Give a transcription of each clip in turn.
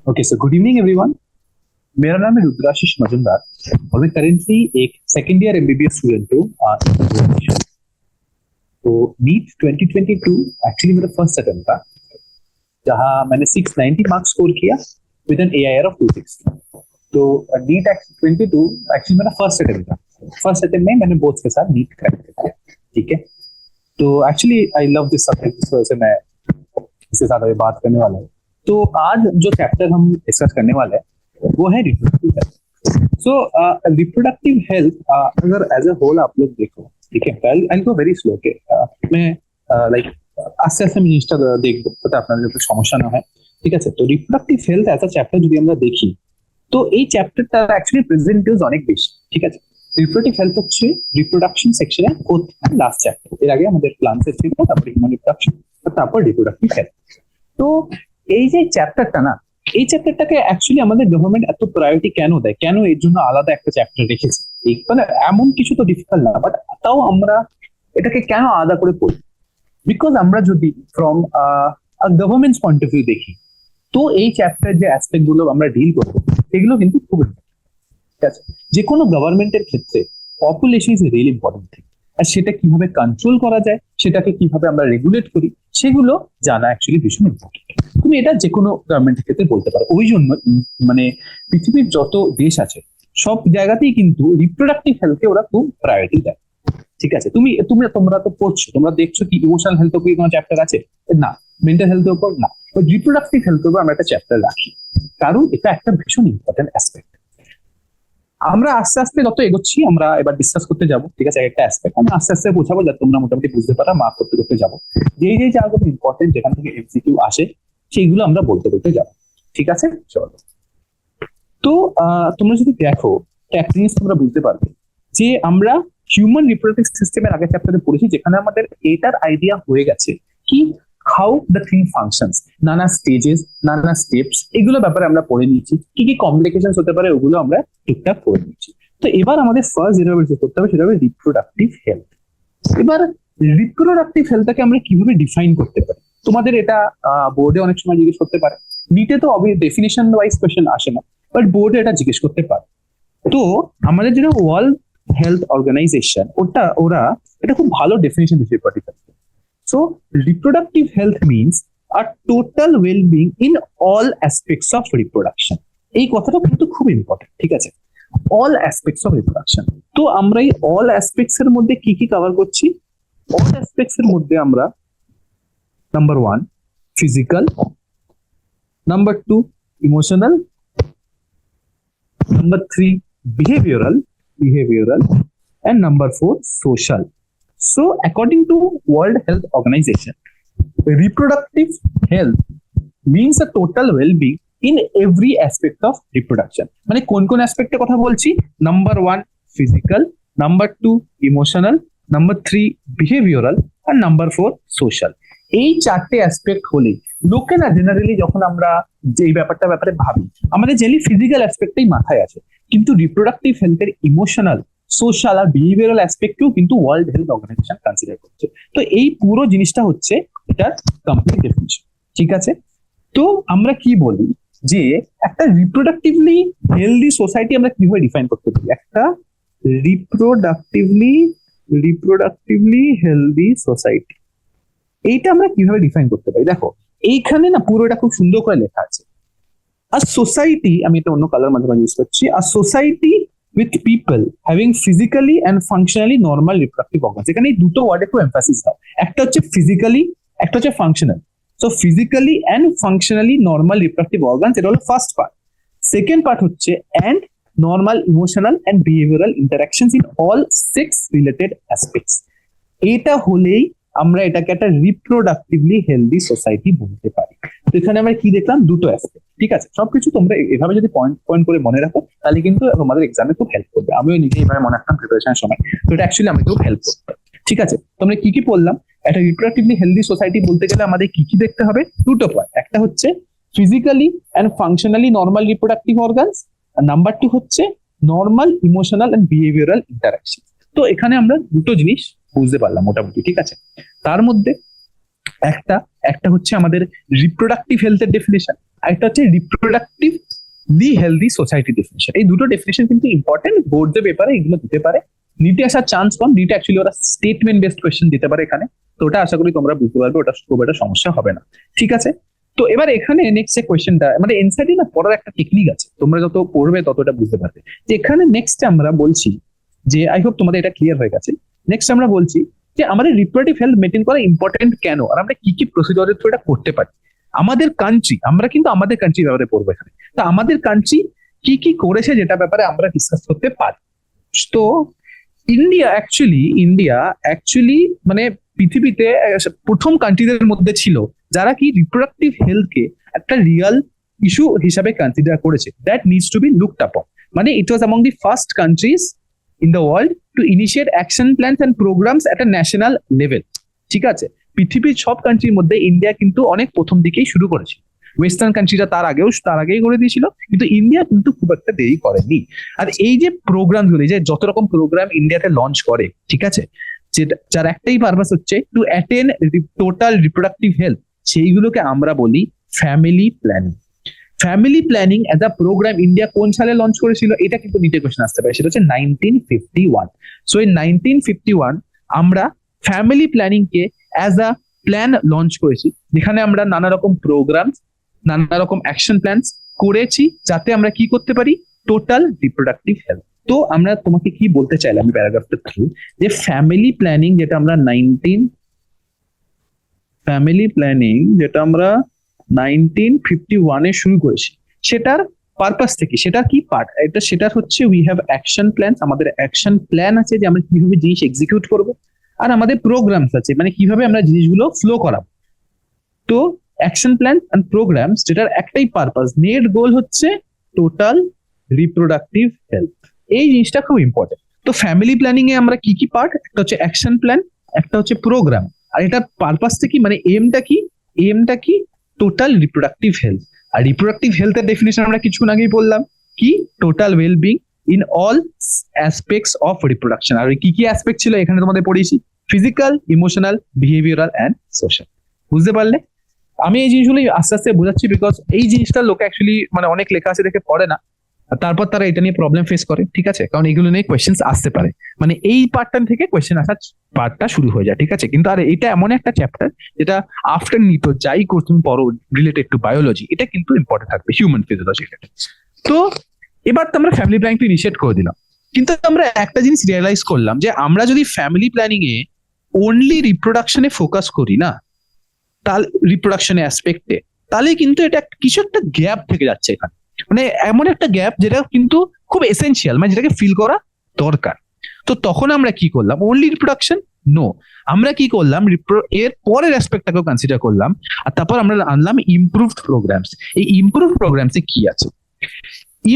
Okay so good evening everyone. मेरा नाम है रुद्राशीष मजुमदार और मैं करेंटली एक सेकेंड ईयर एमबीबीएस स्टूडेंट हूँ। तो नीट 2022 एक्चुअली मेरा फर्स्ट अटेम्प्ट था, जहाँ मैंने 690 मार्क्स स्कोर किया विद एन एआईआर ऑफ 260। तो नीट 22 एक्चुअली मेरा फर्स्ट अटेम्प्ट था। फर्स्ट अटेम्प्ट में मैंने बोर्ड्स के साथ नीट क्रैक किया, ठीक है। तो actually I love this subject, इस वजह से मैं इसके साथ अभी बात करने वाला हूँ। तो आज जो चैप्टर हम डिस्कस करने वाले हैं वो है रिप्रोडक्टिव हेल्थ। सो रिप्रोडक्टिव हेल्थ अगर एज अ होल आप लोग देखो, ठीक है, आई गो वेरी स्लो के मैं लाइक আস্তে আস্তে আমি জিনিসটা দেখবো যাতে আপনাদের একটু সমস্যা না হয়, ঠিক আছে। তো reproductive health as a chapter যদি আমরা দেখি, তো এই চ্যাপ্টারটা অ্যাকচুয়ালি প্রেজেন্টেজ অনেক বেশি, ঠিক আছে। রিপ্রোডাক্টিভ হেলথ হচ্ছে রিপ্রোডাকশন সেকশনের ফোর্থ এন্ড লাস্ট চ্যাপ্টার। এর আগে আমাদের প্লান্টস ছিল, তারপরে হিউম্যান রিপ্রোডাকশন, তারপর রিপ্রোডাক্টিভ হেলথ। তো এই যে চ্যাপ্টারটা না, এই চ্যাপ্টারটাকে অ্যাকচুয়ালি আমাদের গভর্নমেন্ট এত প্রায়োরিটি কেন দেয়, কেন এর জন্য আলাদা একটা চ্যাপ্টার রেখেছে? মানে এমন কিছু তো ডিফিকাল্ট না, বাট তাও আমরা এটাকে কেন আলাদা করে পড়ি? বিকজ আমরা যদি from government point of view দেখি, তো এই চ্যাপ্টার যে অ্যাসপেক্ট গুলো আমরা ডিল করবো সেগুলো কিন্তু খুব ইম্পর্টেন্ট, ঠিক আছে। যে কোনো গভর্নমেন্টের ক্ষেত্রে population is really important thing, আর সেটা কিভাবে কন্ট্রোল করা যায়, সেটাকে কিভাবে আমরা রেগুলেট করি, সেগুলো জানা অ্যাকচুয়ালি ভীষণ ইম্পর্টেন্ট। তুমি এটা যে কোনো গভর্নমেন্টের ক্ষেত্রে বলতে পারো। ওই জন্য মানে পৃথিবীর যত দেশ আছে সব জায়গাতেই কিন্তু রিপ্রোডাক্টিভ হেলথকে ওরা খুব প্রায়োরিটি দেয়, ঠিক আছে। তোমরা তো পড়ছো, তোমরা দেখছো কি ইমোশনাল হেলথ উপর কোনো চ্যাপ্টার আছে? না। মেন্টাল হেলথের উপর না, রিপ্রোডাক্টিভ হেলথের উপর আমরা একটা চ্যাপ্টার রাখি, কারণ এটা একটা ভীষণ ইম্পর্টেন্ট অ্যাসপেক্ট। আমরা আস্তে আস্তে যত এগোচ্ছি আমরা এবার ডিসকাস করতে যাবো, ঠিক আছে। একটা অ্যাসপেক্ট আমি আস্তে আস্তে বোঝাবো যাতে তোমরা মোটামুটি বুঝতে পারো, মার্ক করতে করতে যাবো। যেই জায়গাগুলো ইম্পর্টেন্ট, যেখান থেকে এমসিকিউ আসে, সেইগুলো আমরা বলতে বলতে যাবো, ঠিক আছে। চলো, তো তোমরা যদি দেখো একটা জিনিস তোমরা বুঝতে পারবে যে আমরা হিউম্যান রিপ্রোডাক্টিভ সিস্টেমের আগের চ্যাপ্টারে পড়েছি, যেখানে আমাদের এটার আইডিয়া হয়ে গেছে কি হাউ দ্য থিং ফাংশনস, নানা স্টেজেস, নানা স্টেপস, এগুলো ব্যাপারে আমরা পড়ে নিয়েছি। কি কি কমপ্লিকেশন হতে পারে ওগুলো আমরা ঠিকঠাক পড়ে নিয়েছি। তো এবার আমাদের ফার্স্ট যেটা করতে হবে সেটা হবে রিপ্রোডাক্টিভ হেলথ। এবার রিপ্রোডাক্টিভ হেলথটাকে আমরা কিভাবে ডিফাইন করতে পারি? তোমাদের এটা বোর্ডে অনেক সময় জিজ্ঞেস করতে পারে। নিটে তো ডেফিনেশন ওয়াইজ কোয়েশ্চেন আসে না, বাট বোর্ডে এটা জিজ্ঞেস করতে পারে। তো আমাদের যেটা ওয়ার্ল্ড হেলথ অর্গানাইজেশন, ওরা এটা খুব ভালো ডেফিনেশন দিয়েছে reproductive health. So reproductive health means a total wellbeing in all aspects of reproduction. এই কথাটা কিন্তু খুব ইম্পর্টেন্ট, ঠিক আছে। All aspects of reproduction. তো আমরা এই অল অ্যাসপেক্টস এর মধ্যে কি কি কভার করছি? অল অ্যাসপেক্টস এর মধ্যে আমরা number 1 physical, number 2 emotional, number 3 behavioral, and number 4 social. So according to World Health Organization, reproductive health means a total well-being in every aspect of reproduction. মানে কোন কোন অ্যাসপেক্টে কথা বলছি? Number 1 physical, number 2 emotional, number 3 behavioural, আর number 4 social. এই চারটে aspect হলে লোকেরা জেনারেলি যখন আমরা যে এই ব্যাপারে ভাবি, আমাদের জেনারেলি ফিজিক্যাল অ্যাসপেক্টটাই মাথায় আছে, কিন্তু রিপ্রোডাক্টিভ হেলথের ইমোশনাল, সোশ্যাল আর বিহেভিয়ারাল অ্যাসপেক্টকেও কিন্তু ওয়ার্ল্ড হেলথ অর্গানাইজেশন কনসিডার করছে। তো এই পুরো জিনিসটা হচ্ছে এটার কমপ্লিট ডেফিনিশন, ঠিক আছে। তো আমরা কি বলি যে একটা রিপ্রোডাক্টিভলি হেলদি সোসাইটি আমরা কিভাবে ডিফাইন করতে পারি? একটা রিপ্রোডাক্টিভলি হেলদি সোসাইটি, এইটা আমরা কিভাবে ডিফাইন করতে পারি? দেখো এইখানে না পুরো এটা খুব সুন্দর করে লেখা আছে। A society, আমি এটা অন্য কালার মাধ্যমে ইউজ করছি, a society with people having physically and functionally normal reproductive organs. এখানে এই দুটো ওয়ার্ডে একটু এমফাসিস দাও। একটা হচ্ছে ফিজিক্যালি, একটা হচ্ছে functional. So physically and functionally normal reproductive organs, এটা হলো ফার্স্ট পার্ট। সেকেন্ড পার্ট হচ্ছে and normal emotional and behavioural interactions in all sex related aspects. এটা হলেই আমরা এটাকে একটা রিপ্রোডাক্টিভলি হেলদি সোসাইটি বলতে পারি। তো এখানে আমরা কি দেখলাম? দুটো অ্যাসপেক্ট, ঠিক আছে। সবকিছু তোমরা এভাবে যদি পয়েন্ট করে মনে রাখো, তাহলে কিন্তু তোমাদের এক্সামে খুব হেল্প করবে। আমিও নিজে এভাবে মনে রাখতাম প্রিপারেশনের সময়, তো এটা অ্যাকচুয়ালি আমাকে খুব হেল্প করবে, ঠিক আছে। তোমরা কি কি বললাম? একটা রিপ্রোডাক্টিভলি হেলদি সোসাইটি বলতে গেলে আমাদের কি কি দেখতে হবে? দুটো পয়েন্ট। একটা হচ্ছে physically and functionally normal reproductive organs, আর নাম্বার 2 হচ্ছে normal emotional and behavioural interaction. তো এখানে আমরা দুটো জিনিস বুঝতে পারলাম মোটামুটি, ঠিক আছে। তার মধ্যে একটা হচ্ছে আমাদের রিপ্রোডাক্টিভ হেলথের ডেফিনেশন, আর একটা হচ্ছে রিপ্রোডাক্টিভলি হেলদি সোসাইটি ডেফিনেশন। এই দুটো ডেফিনেশন কিন্তু ইম্পর্টেন্ট, বোর্ডের পেপারে এগুলো দিতে পারে, নিটে আসার চান্স কম, নিটে অ্যাকচুয়ালি ওরা স্টেটমেন্ট বেসড কোয়েশ্চেন দিতে পারে এখানে, তো ওটা আশা করি তোমরা বুঝতে পারবে, ওটা খুব একটা সমস্যা হবে না। ঠিক আছে, তো এবার এখানে নেক্সট যে কোয়েশ্চেনটা, মানে এনসাইডি না পড়ার একটা টেকনিক আছে, তোমরা যত পড়বে ততটা বুঝতে পারবে। যে এখানে নেক্সট আমরা বলছি যে, আই হোপ তোমাদের এটা ক্লিয়ার হয়ে গেছে, নেক্সট আমরা বলছি যে আমাদের রিপ্রোডাক্টিভ হেলথ মেনটেন করা ইম্পর্টেন্ট কেন, আর আমরা কি কি প্রসিডিওরের থ্রু এটা করতে পারি। আমাদের কান্ট্রি, আমরা কিন্তু আমাদের কান্ট্রির ব্যাপারে পড়বো এখানে, তো আমাদের কান্ট্রি কি কি করেছে যেটা ব্যাপারে আমরা ডিসকাস করতে পারি। তো ইন্ডিয়া অ্যাকচুয়ালি মানে পৃথিবীতে প্রথম কান্ট্রিদের মধ্যে ছিল যারা কি রিপ্রোডাক্টিভ হেলথকে একটা রিয়াল ইস্যু হিসাবে কনসিডার করেছে, that needs to be looked upon. মানে it was among the first countries in the world to initiate action plans and programmes at a national level. ঠিক আছে, পৃথিবীর সব কান্ট্রির মধ্যে ইন্ডিয়া কিন্তু অনেক প্রথম দিকেই শুরু করেছিল, ওয়েস্টার্ন কান্ট্রিরা তার আগেই করে দিয়েছিল, কিন্তু ইন্ডিয়া কিন্তু খুব একটা দেরি করেনি। আর এই যে প্রোগ্রাম গুলো, যে যত রকম প্রোগ্রাম ইন্ডিয়াতে লঞ্চ করে, ঠিক আছে, যার একটাই পারপাস হচ্ছে to attain total reproductive health, সেইগুলোকে আমরা বলি family planning. Family planning as a programme India কোন সালে লঞ্চ করেছিল, এটা কিন্তু নিটে কোয়েশ্চেন আসতে পারে, সেটা হচ্ছে 1951। সো এই 1951 আমরা family planning K as a plan launch করেছি, যেখানে আমরা নানা রকম প্রোগ্রাম, নানা রকম অ্যাকশন প্ল্যান করেছি, যাতে আমরা কি করতে পারি, টোটাল রিপ্রোডাক্টিভ হেলথ। তো আমরা তোমাকে কি বলতে চাইলাম আমি প্যারাগ্রাফটা থ্রু, যে ফ্যামিলি প্ল্যানিং যেটা আমরা 1951 শুরু করেছি, সেটার পারপাস থেকে, সেটা কি পার্ট, সেটা হচ্ছে উই হ্যাভ অ্যাকশন প্ল্যান, আমাদের অ্যাকশন প্ল্যান আছে যে আমরা কিভাবে জিনিস এক্সিকিউট করব, আর আমাদের প্রোগ্রামস আছে মানে কিভাবে আমরা জিনিসগুলো ফ্লো করাবো। তো অ্যাকশন প্ল্যান এন্ড প্রোগ্রামস, যেটার একটাই পারপাস, নেট গোল হচ্ছে টোটাল রিপ্রোডাক্টিভ হেলথ। এই জিনিসটা খুব ইম্পর্টেন্ট। তো ফ্যামিলি প্ল্যানিং এ আমরা কি কি পার্ট, একটা হচ্ছে অ্যাকশন প্ল্যান, একটা হচ্ছে প্রোগ্রাম, আর এটা পারপাসটা কি, মানে এমটা কি টোটাল রিপ্রোডাক্টিভ হেলথ। আর রিপ্রোডাক্টিভ হেলথের ডেফিনেশন আমরা কিছুক্ষণ আগেই বললাম, কি total wellbeing in all aspects of reproduction. আর কি কি অ্যাসপেক্ট ছিল এখানে তোমাদের পড়িয়েছি, physical, emotional, behavioural and social. বুঝতে পারলে? আমি এই জিনিসগুলো আস্তে আস্তে বোঝাচ্ছি বিকজ এই জিনিসটা লোকে অ্যাকচুয়ালি মানে অনেক লেখা আছে দেখে পড়ে না, তারপর তারা এটা নিয়ে প্রবলেম ফেস করে। ঠিক আছে, কারণ এগুলো নিয়ে কোয়েশ্চেন আসতে পারে, মানে এই পার্টটা থেকে কোয়েশ্চেন আসার পার্টটা শুরু হয়ে যায়। ঠিক আছে, কিন্তু আর এটা এমন একটা চ্যাপ্টার যেটা আফটার নিত যাই করো তুমি পড়ো রিলেটেড টু বায়োলজি, এটা কিন্তু ইম্পর্টেন্ট থাকবে, হিউম্যান ফিজিওলজি রিলেটেড। তো এবার তো আমরা ফ্যামিলি প্ল্যানিং ইনিশিয়েট করে দিলাম, কিন্তু আমরা একটা জিনিস রিয়েলাইজ করলাম যে আমরা যদি family planning A only রিপ্রোডাকশনে focus করি না, তাহলে রিপ্রোডাকশনের অ্যাসপেক্টে, তাহলে কিন্তু এটা কিছু একটা গ্যাপ থেকে যাচ্ছে এখানে, মানে এমন একটা গ্যাপ যেটা কিন্তু খুব এসেনশিয়াল, মানে যেটাকে ফিল করা দরকার। তো তখন আমরা কি করলাম, অনলি রিপ্রোডাকশন নো, আমরা কি করলাম এর পরের অ্যাসপেক্টটাকেও কনসিডার করলাম, আর তারপর আমরা আনলাম ইমপ্রুভড প্রোগ্রামস। এই ইমপ্রুভ প্রোগ্রামসে কি আছে,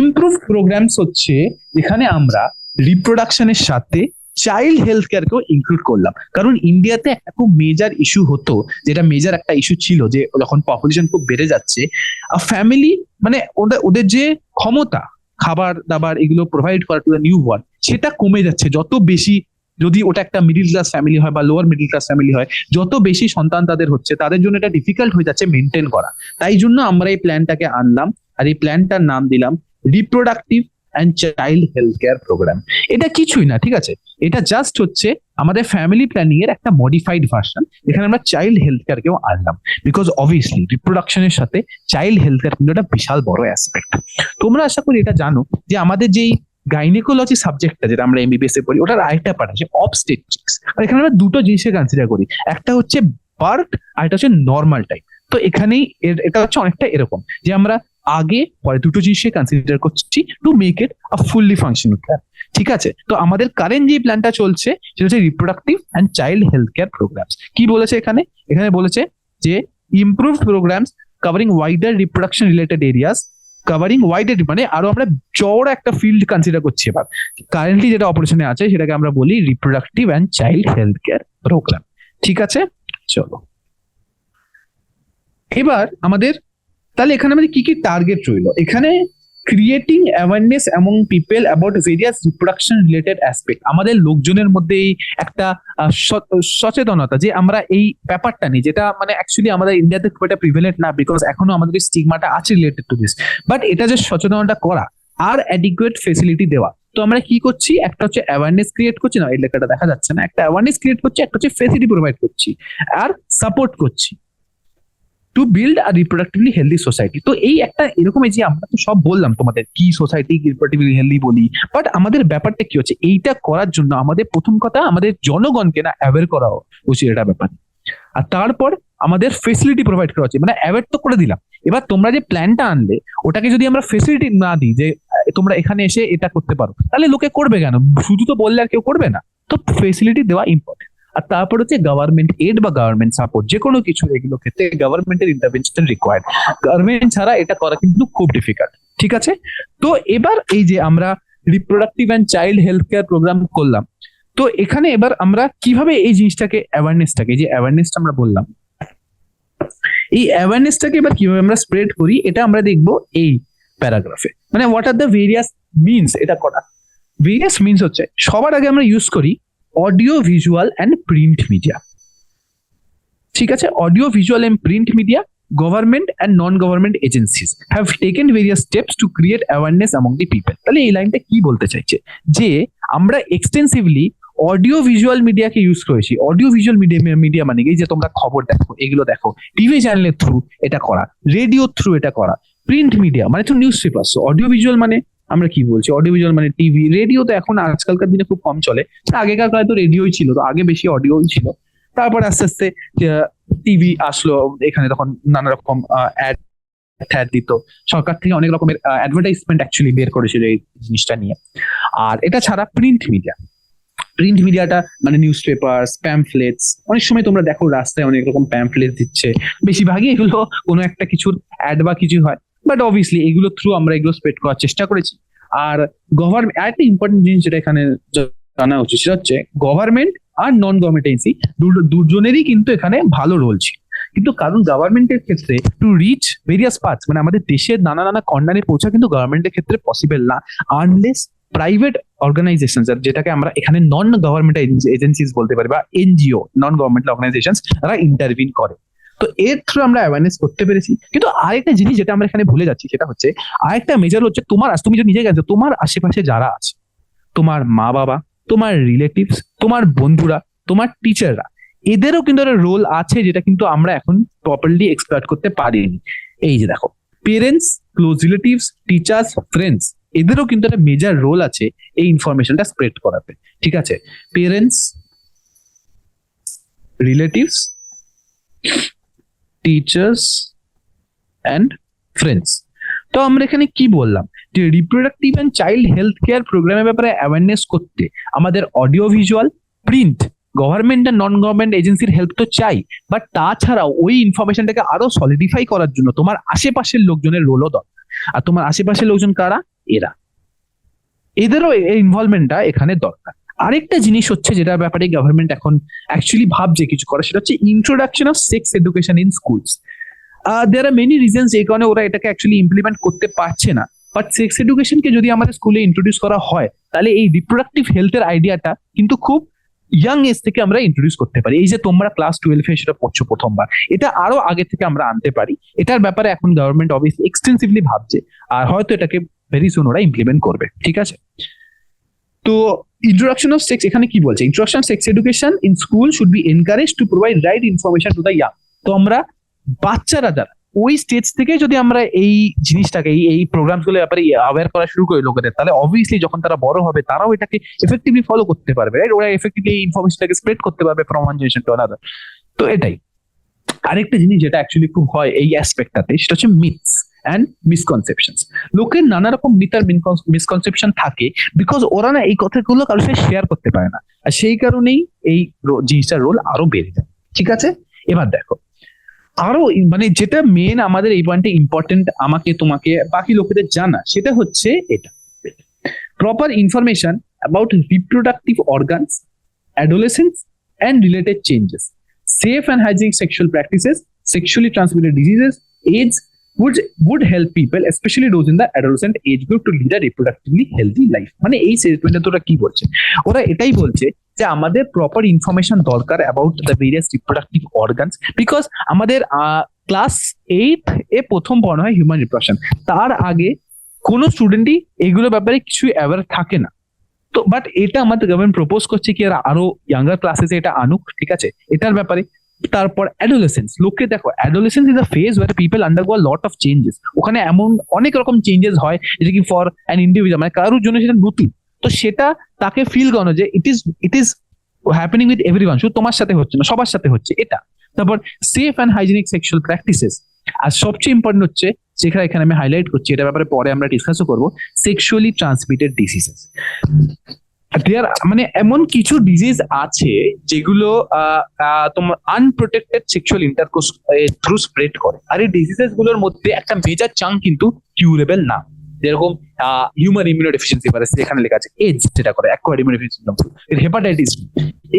ইমপ্রুভ প্রোগ্রামস হচ্ছে যেখানে আমরা রিপ্রোডাকশনের সাথে চাইল্ড হেলথ কেয়ারকেও ইনক্লুড করলাম। কারণ ইন্ডিয়াতে একটা খুব মেজর ইস্যু হতো, যেটা মেজর একটা ইস্যু ছিল, যে যখন পপুলেশন খুব বেড়ে যাচ্ছে, ফ্যামিলি মানে ওদের যে ক্ষমতা খাবার দাবার এগুলো প্রোভাইড করা টু দ্য নিউ বর্ন, সেটা কমে যাচ্ছে। যত বেশি, যদি ওটা একটা মিডিল ক্লাস ফ্যামিলি হয় বা লোয়ার মিডিল ক্লাস ফ্যামিলি হয়, যত বেশি সন্তান তাদের হচ্ছে, তাদের জন্য এটা ডিফিকাল্ট হয়ে যাচ্ছে মেনটেন করা। তাই জন্য আমরা এই প্ল্যানটাকে আনলাম, আর এই প্ল্যানটার নাম দিলাম reproductive and child health care programme. এটা কিছুই না, ঠিক আছে, এটা জাস্ট হচ্ছে আমাদের ফ্যামিলি প্ল্যানিং এর একটা মডিফাইড ভার্সন, যেখানে আমরা চাইল্ড হেলথ কেয়ারকেও আনলাম, বিকজ অবভিয়াসলি রিপ্রোডাকশনের সাথে চাইল্ড হেলথ কেয়ার কিন্তু একটা বিশাল বড় অ্যাসপেক্ট। তোমরা আশা করি এটা জানো যে আমাদের যেই গাইনেকোলজি সাবজেক্টটা যেটা আমরা এমবিবিএস এ পড়ি, ওটার আরেকটা পার্ট আছে অবস্টেট্রিক্স। আর এখানে আমরা দুটো জিনিসকে কনসিডার করি, একটা হচ্ছে বার্থ আর একটা হচ্ছে নর্মাল টাইম। তো এখানেই এটা হচ্ছে অনেকটা এরকম যে আমরা আগে পরে দুটো জিনিসকে কনসিডার করছি to make it a fully functional plan. ঠিক আছে, তো আমাদের কারেন্ট যে প্ল্যানটা চলছে সেটা হচ্ছে reproductive and child health care programs. কি বলেছে এখানে, এখানে বলেছে যে improved programs covering wider reproduction related areas, covering wider মানে আরো আমরা চওড়া একটা ফিল্ড কনসিডার করছি। এবার কারেন্টলি যেটা অপারেশনে আছে সেটাকে আমরা বলি reproductive and child health care programme. ঠিক আছে, চলো এবার আমাদের তাহলে এখানে আমাদের কি কি টার্গেট রইল। এখানে creating awareness among people about various reproduction related aspect, আমাদের লোকজনের মধ্যে এই একটা সচেতনতা যে আমরা এই ব্যাপারটা নিয়ে, যেটা মানে অ্যাকচুয়ালি আমাদের ইন্ডিয়াতে খুব একটা প্রিভেলেন্ট না, বিকজ এখনো আমাদের স্টিগমাটা আছে রিলেটেড টু দিস, বাট এটা যে সচেতনতা করা আর অ্যাডিকুয়েট ফেসিলিটি দেওয়া। তো আমরা কি করছি, একটা হচ্ছে অ্যাওয়ারনেস ক্রিয়েট করছি, না এই লেখাটা দেখা যাচ্ছে না, একটা অ্যাওয়ারনেস ক্রিয়েট করছি, একটা হচ্ছে ফেসিলিটি প্রোভাইড করছি আর সাপোর্ট করছি to build a reproductively healthy society. তো এই একটা এরকম, এই যে আমরা তো সব বললাম তোমাদের কি সোসাইটি রিপ্রোডাক্টিভলি হেলদি বলি, বাট আমাদের ব্যাপারটা কি হচ্ছে, এইটা করার জন্য আমাদের প্রথম কথা আমাদের জনগণকে না অ্যাওয়্যার করা উচিত এটা ব্যাপার। আর তারপর আমাদের ফেসিলিটি প্রোভাইড করা উচিত, মানে অ্যাওয়্যার তো করে দিলাম, এবার তোমরা যে প্ল্যানটা আনলে ওটাকে যদি আমরা ফেসিলিটি না দিই যে তোমরা এখানে এসে এটা করতে পারো, তাহলে লোকে করবে কেন? শুধু তো বললে আর কেউ করবে না। তো ফেসিলিটি দেওয়া ইম্পর্টেন্ট। আর তারপর হচ্ছে গভর্নমেন্ট এড বা গভর্নমেন্ট সাপোর্ট, যে কোনো কিছু এগুলো ক্ষেত্রে গভর্নমেন্টের ইন্টারভেনশন রিকোয়ার্ড। গভর্নমেন্ট ছাড়া এটা করা কিন্তু খুব ডিফিকাল্ট। ঠিক আছে, তো এবার এই যে আমরা reproductive and child health care programme করলাম, তো এখানে এবার আমরা কিভাবে এই জিনিসটাকে অ্যাওয়ারনেসটাকে, যে অ্যাওয়ারনেসটা আমরা বললাম, এই অ্যাওয়ারনেসটাকে এবার কিভাবে আমরা স্প্রেড করি, এটা আমরা দেখবো এই প্যারাগ্রাফে। মানে what are the various means এটা করা। ভেরিয়াস মিনস হচ্ছে সবার আগে আমরা ইউজ করি audio visual and print media. ঠিক আছে, audio visual and print media, government and non government agencies have taken various steps to create awareness among the people. তাহলে এই লাইনটা কি বলতে চাইছে, যে আমরা এক্সটেন্সিভলি অডিও ভিজুয়াল মিডিয়াকে ইউজ করেছি। অডিও ভিজুয়াল মিডিয়া মানে এই যে তোমরা খবর দেখো, এগুলো দেখো, টিভি চ্যানেলের থ্রু এটা করা, রেডিও থ্রু এটা করা, প্রিন্ট মিডিয়া মানে তো নিউজ পেপার। অডিও ভিজুয়াল মানে আমরা কি বলছি, অডিও ভিজুয়াল মানে টিভি, রেডিও তো এখন আজকালকার দিনে খুব কম চলে, আগেকার কালে তো রেডিওই ছিল, তো আগে বেশি অডিওই ছিল। তারপর আস্তে আস্তে টিভি আসলো, এখানে তখন নানা রকম অ্যাড ট্যাড দিত, সরকার থেকে অনেক রকমের অ্যাডভার্টাইজমেন্ট অ্যাকচুয়ালি বের করেছিল এই জিনিসটা নিয়ে। আর এটা ছাড়া প্রিন্ট মিডিয়া, প্রিন্ট মিডিয়াটা মানে নিউজ পেপার, প্যাম্পলেটস, অনেক সময় তোমরা দেখো রাস্তায় অনেক রকম প্যাম্পলেট দিচ্ছে, বেশিরভাগই এগুলো কোনো একটা কিছুর অ্যাড বা কিছু হয়, বাট অবভিয়াসলি এগুলো থ্রু আমরা এগুলো স্প্রেড করার চেষ্টা করেছি। আর গভর্নমেন্ট, আরেকটা ইম্পর্টেন্ট জিনিস যেটা এখানে জানা উচিত সেটা হচ্ছে গভর্নমেন্ট আর নন গভর্নমেন্ট এজেন্সি দুজনেরই কিন্তু এখানে ভালো রোল ছিল। কিন্তু কারণ গভর্নমেন্টের ক্ষেত্রে টু রিচ ভেরিয়াস পার্টস, মানে আমাদের দেশের নানা নানা কর্নারে পৌঁছা কিন্তু গভর্নমেন্টের ক্ষেত্রে পসিবল না, আনলেস প্রাইভেট অর্গানাইজেশন, যেটাকে আমরা এখানে নন গভর্নমেন্ট এজেন্সিস বলতে পারি বা এনজিও, নন গভর্নমেন্ট অর্গানাইজেশন, তারা ইন্টারভিন করে। তো এর থ্রু আমরা অ্যাওয়ারনেস করতে পেরেছি। কিন্তু আরেকটা জিনিস যেটা আমরা এখানে ভুলে যাচ্ছি সেটা হচ্ছে, আরেকটা মেজর হচ্ছে তোমার, তুমি যদি নিজে গেছো, তোমার আশেপাশে যারা আছে, তোমার মা বাবা, তোমার রিলেটিভস, তোমার বন্ধুরা, তোমার টিচাররা, এদেরও কিন্তু একটা রোল আছে যেটা কিন্তু আমরা এখন প্রপারলি এক্সপ্লয়েট করতে পারিনি। এই যে দেখো, parents, close relatives, teachers, friends, এদেরও কিন্তু একটা মেজর রোল আছে এই ইনফরমেশনটা স্প্রেড করাতে। ঠিক আছে, parents, relatives, teachers and friends. তো আমরা এখানে কি বললাম, যে reproductive and child health care প্রোগ্রামের ব্যাপারে অ্যাওয়ারনেস করতে আমাদের অডিও ভিজুয়াল, প্রিন্ট, গভর্নমেন্ট আর নন গভর্নমেন্ট এজেন্সির হেল্প তো চাই, বাট তাছাড়াও ওই ইনফরমেশনটাকে আরো সলিডিফাই করার জন্য তোমার আশেপাশের লোকজনের রোলও দরকার। আর তোমার আশেপাশের লোকজন কারা? এরা, এদেরও এই ইনভলভমেন্টটা এখানে দরকার। আরেকটা জিনিস হচ্ছে যেটার ব্যাপারে গভর্নমেন্ট এখন অ্যাকচুয়ালি ভাবছে কিছু করে, সেটা হচ্ছে introduction of sex education in schools. There are many reasons এই কারণে ওরা এটাকে অ্যাকচুয়ালি ইমপ্লিমেন্ট করতে পারছে না, বাট সেক্স এডুকেশনকে যদি আমাদের স্কুলে ইন্ট্রোডিউস করা হয়, তাহলে এই রিপ্রোডাক্টিভ হেলথের আইডিয়াটা কিন্তু খুব ইয়াং এজ থেকে আমরা ইন্ট্রোডিউস করতে পারি। এই যে তোমরা ক্লাস 12-এ সেটা পড়ছো প্রথমবার, এটা আরো আগে থেকে আমরা আনতে পারি। এটার ব্যাপারে এখন গভর্নমেন্ট অবভিয়াসলি এক্সটেন্সিভলি ভাবছে, আর হয়তো এটাকে ভেরি সুন ওরা ইমপ্লিমেন্ট করবে। ঠিক আছে, তো ইন্ট্রোডাকশন অফ সেক্স এখানে কি বলছে, introduction of sex education in school should be encourage to provide right information to the young. তো আমরা বাচ্চারা যারা ওই স্টেজ থেকে যদি আমরা এই জিনিসটাকে, এই প্রোগ্রামগুলোর ব্যাপারে অ্যাওয়্যার করা শুরু করি লোকেদের, তাহলে অবভিয়াসলি যখন তারা বড় হবে তারাও এটাকে এফেক্টিভলি ফলো করতে পারবে, রাইট? ওরা এফেক্টিভলি এই ইনফরমেশনটাকে স্প্রেড করতে পারবে from one generation to another. তো এটাই আরেকটা জিনিস যেটা অ্যাকচুয়ালি খুব হয় এই অ্যাসপেক্টটাতে, সেটা হচ্ছে মিথস অ্যান্ড মিসকনসেপশনস। লোকের নানা রকম মিথ আর মিসকনসেপশন থাকে, বিকজ ওরা না এই কথাগুলো কারোর সাথে শেয়ার করতে পারে না, আর সেই কারণেই এই জিনিসটার রোল আরো বেড়ে যায়। ঠিক আছে, এবার দেখো আরো মানে যেটা মেন আমাদের এই পয়েন্টে ইম্পর্টেন্ট, আমাকে তোমাকে বাকি লোকেদের জানা, সেটা হচ্ছে এটা, proper information about reproductive organs, adolescence and related changes, safe and hygienic sexual practices, sexually transmitted diseases, AIDS, would would help people, especially those in the adolescent age group, to lead a reproductively healthy life. মানে এই স্টেটমেন্টে তোরা কি বলছে? ওরা এটাই বলছে যে আমাদের প্রপার ইনফরমেশন দরকার about the various reproductive organs, because আমাদের ক্লাস 8 এ প্রথম পড়ানো হয় হিউম্যান রিপ্রোডাকশন। তার আগে কোনো স্টুডেন্টই এগুলোর ব্যাপারে কিছু অ্যাওয়ার থাকে না। তো বাট এটা আমাদের গভর্নমেন্ট প্রপোজ করছে কি আর আরো ইয়াঙ্গার ক্লাসেসে এটা আনুক, ঠিক আছে, এটার ব্যাপারে। তারপর অ্যাডোলেসেন্স, লোককে দেখো, adolescence is a phase where people undergo a lot of changes. ওখানে এমন অনেক রকম চেঞ্জেস হয় যেটা কি ফর অ্যান ইন্ডিভিজুয়াল, মানে কারোর জন্য সেটা নতুন। তো সেটা তাকে ফিল করানো যে it is happening with everyone, শুধু তোমার সাথে হচ্ছে না, সবার সাথে হচ্ছে এটা। তারপর safe and hygienic sexual practices, আর সবচেয়ে ইম্পর্টেন্ট হচ্ছে যেটা এখানে আমি হাইলাইট করছি, এটা ব্যাপারে পরে আমরা ডিসকাসও করবো, সেক্সুয়ালি ট্রান্সমিটেড ডিজিজেস। মানে এমন কিছু ডিজিজ আছে যেগুলো তোমার unprotected sexual intercourse through spread করে, আর এই ডিজিজেস গুলোর মধ্যে একটা মেজর চাঙ্ক কিন্তু কিউরেবল না। যেরকম হিউম্যান ইমিউনোডেফিসিয়েন্সি ভাইরাস, এখানে লেখা আছে এইডস, যেটা করে অ্যাকোয়ার্ড ইমিউনোডেফিসিয়েন্সি, হেপাটাইটিস,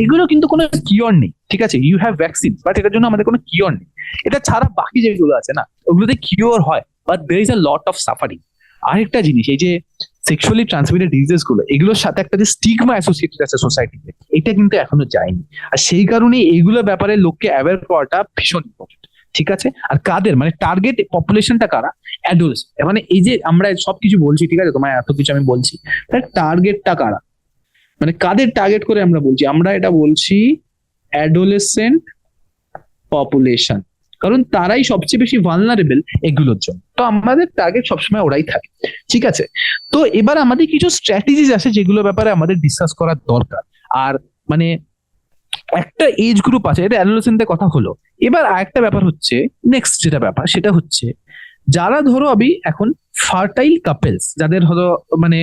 এগুলো কিন্তু কোনো কিওর নেই, ঠিক আছে, ইউ হ্যাভ ভ্যাকসিন, বাট এটার জন্য আমাদের কোনো কিওর নেই। এটা ছাড়া বাকি যেগুলো আছে না, ওগুলোতে কিওর হয়, but there is a lot of suffering. আরেকটা জিনিস, এই যে সেক্সুয়ালি ট্রান্সমিটেড ডিজিজ গুলো, এগুলোর সাথে একটা যে স্টিগমা অ্যাসোসিয়েটেড আছে সোসাইটিতে, এটা কিন্তু এখনো যায়নি। আর সেই কারণে এইগুলোর ব্যাপারে লোককে অ্যাওয়্যার করাটা ভীষণ ইম্পর্টেন্ট, ঠিক আছে। আর কাদের, মানে টার্গেট পপুলেশনটা কারা? অ্যাডোলসেন্ট। মানে এই যে আমরা সবকিছু বলছি, ঠিক আছে, তোমায় এত কিছু আমি বলছি, তার টার্গেটটা কারা, মানে কাদের টার্গেট করে আমরা বলছি? আমরা এটা বলছি অ্যাডোলেসেন্ট পপুলেশন, কারণ তারাই সবচেয়ে বেশি ভালনারেবল এগুলোর জন্য। তো আমাদের টার্গেট সবসময় ওরাই থাকে, ঠিক আছে। তো এবার আমাদের কিছু স্ট্র্যাটেজিস আছে যেগুলো ব্যাপারে আমাদের ডিসকাস করার দরকার। আর মানে একটা এজ গ্রুপ আছে, এটা অ্যাডোলেসেন্টের কথা হলো। এবার আরেকটা ব্যাপার হচ্ছে, নেক্সট যেটা ব্যাপার সেটা হচ্ছে, যারা ধরো এখন ফার্টাইল কাপেলস, যাদের ধরো মানে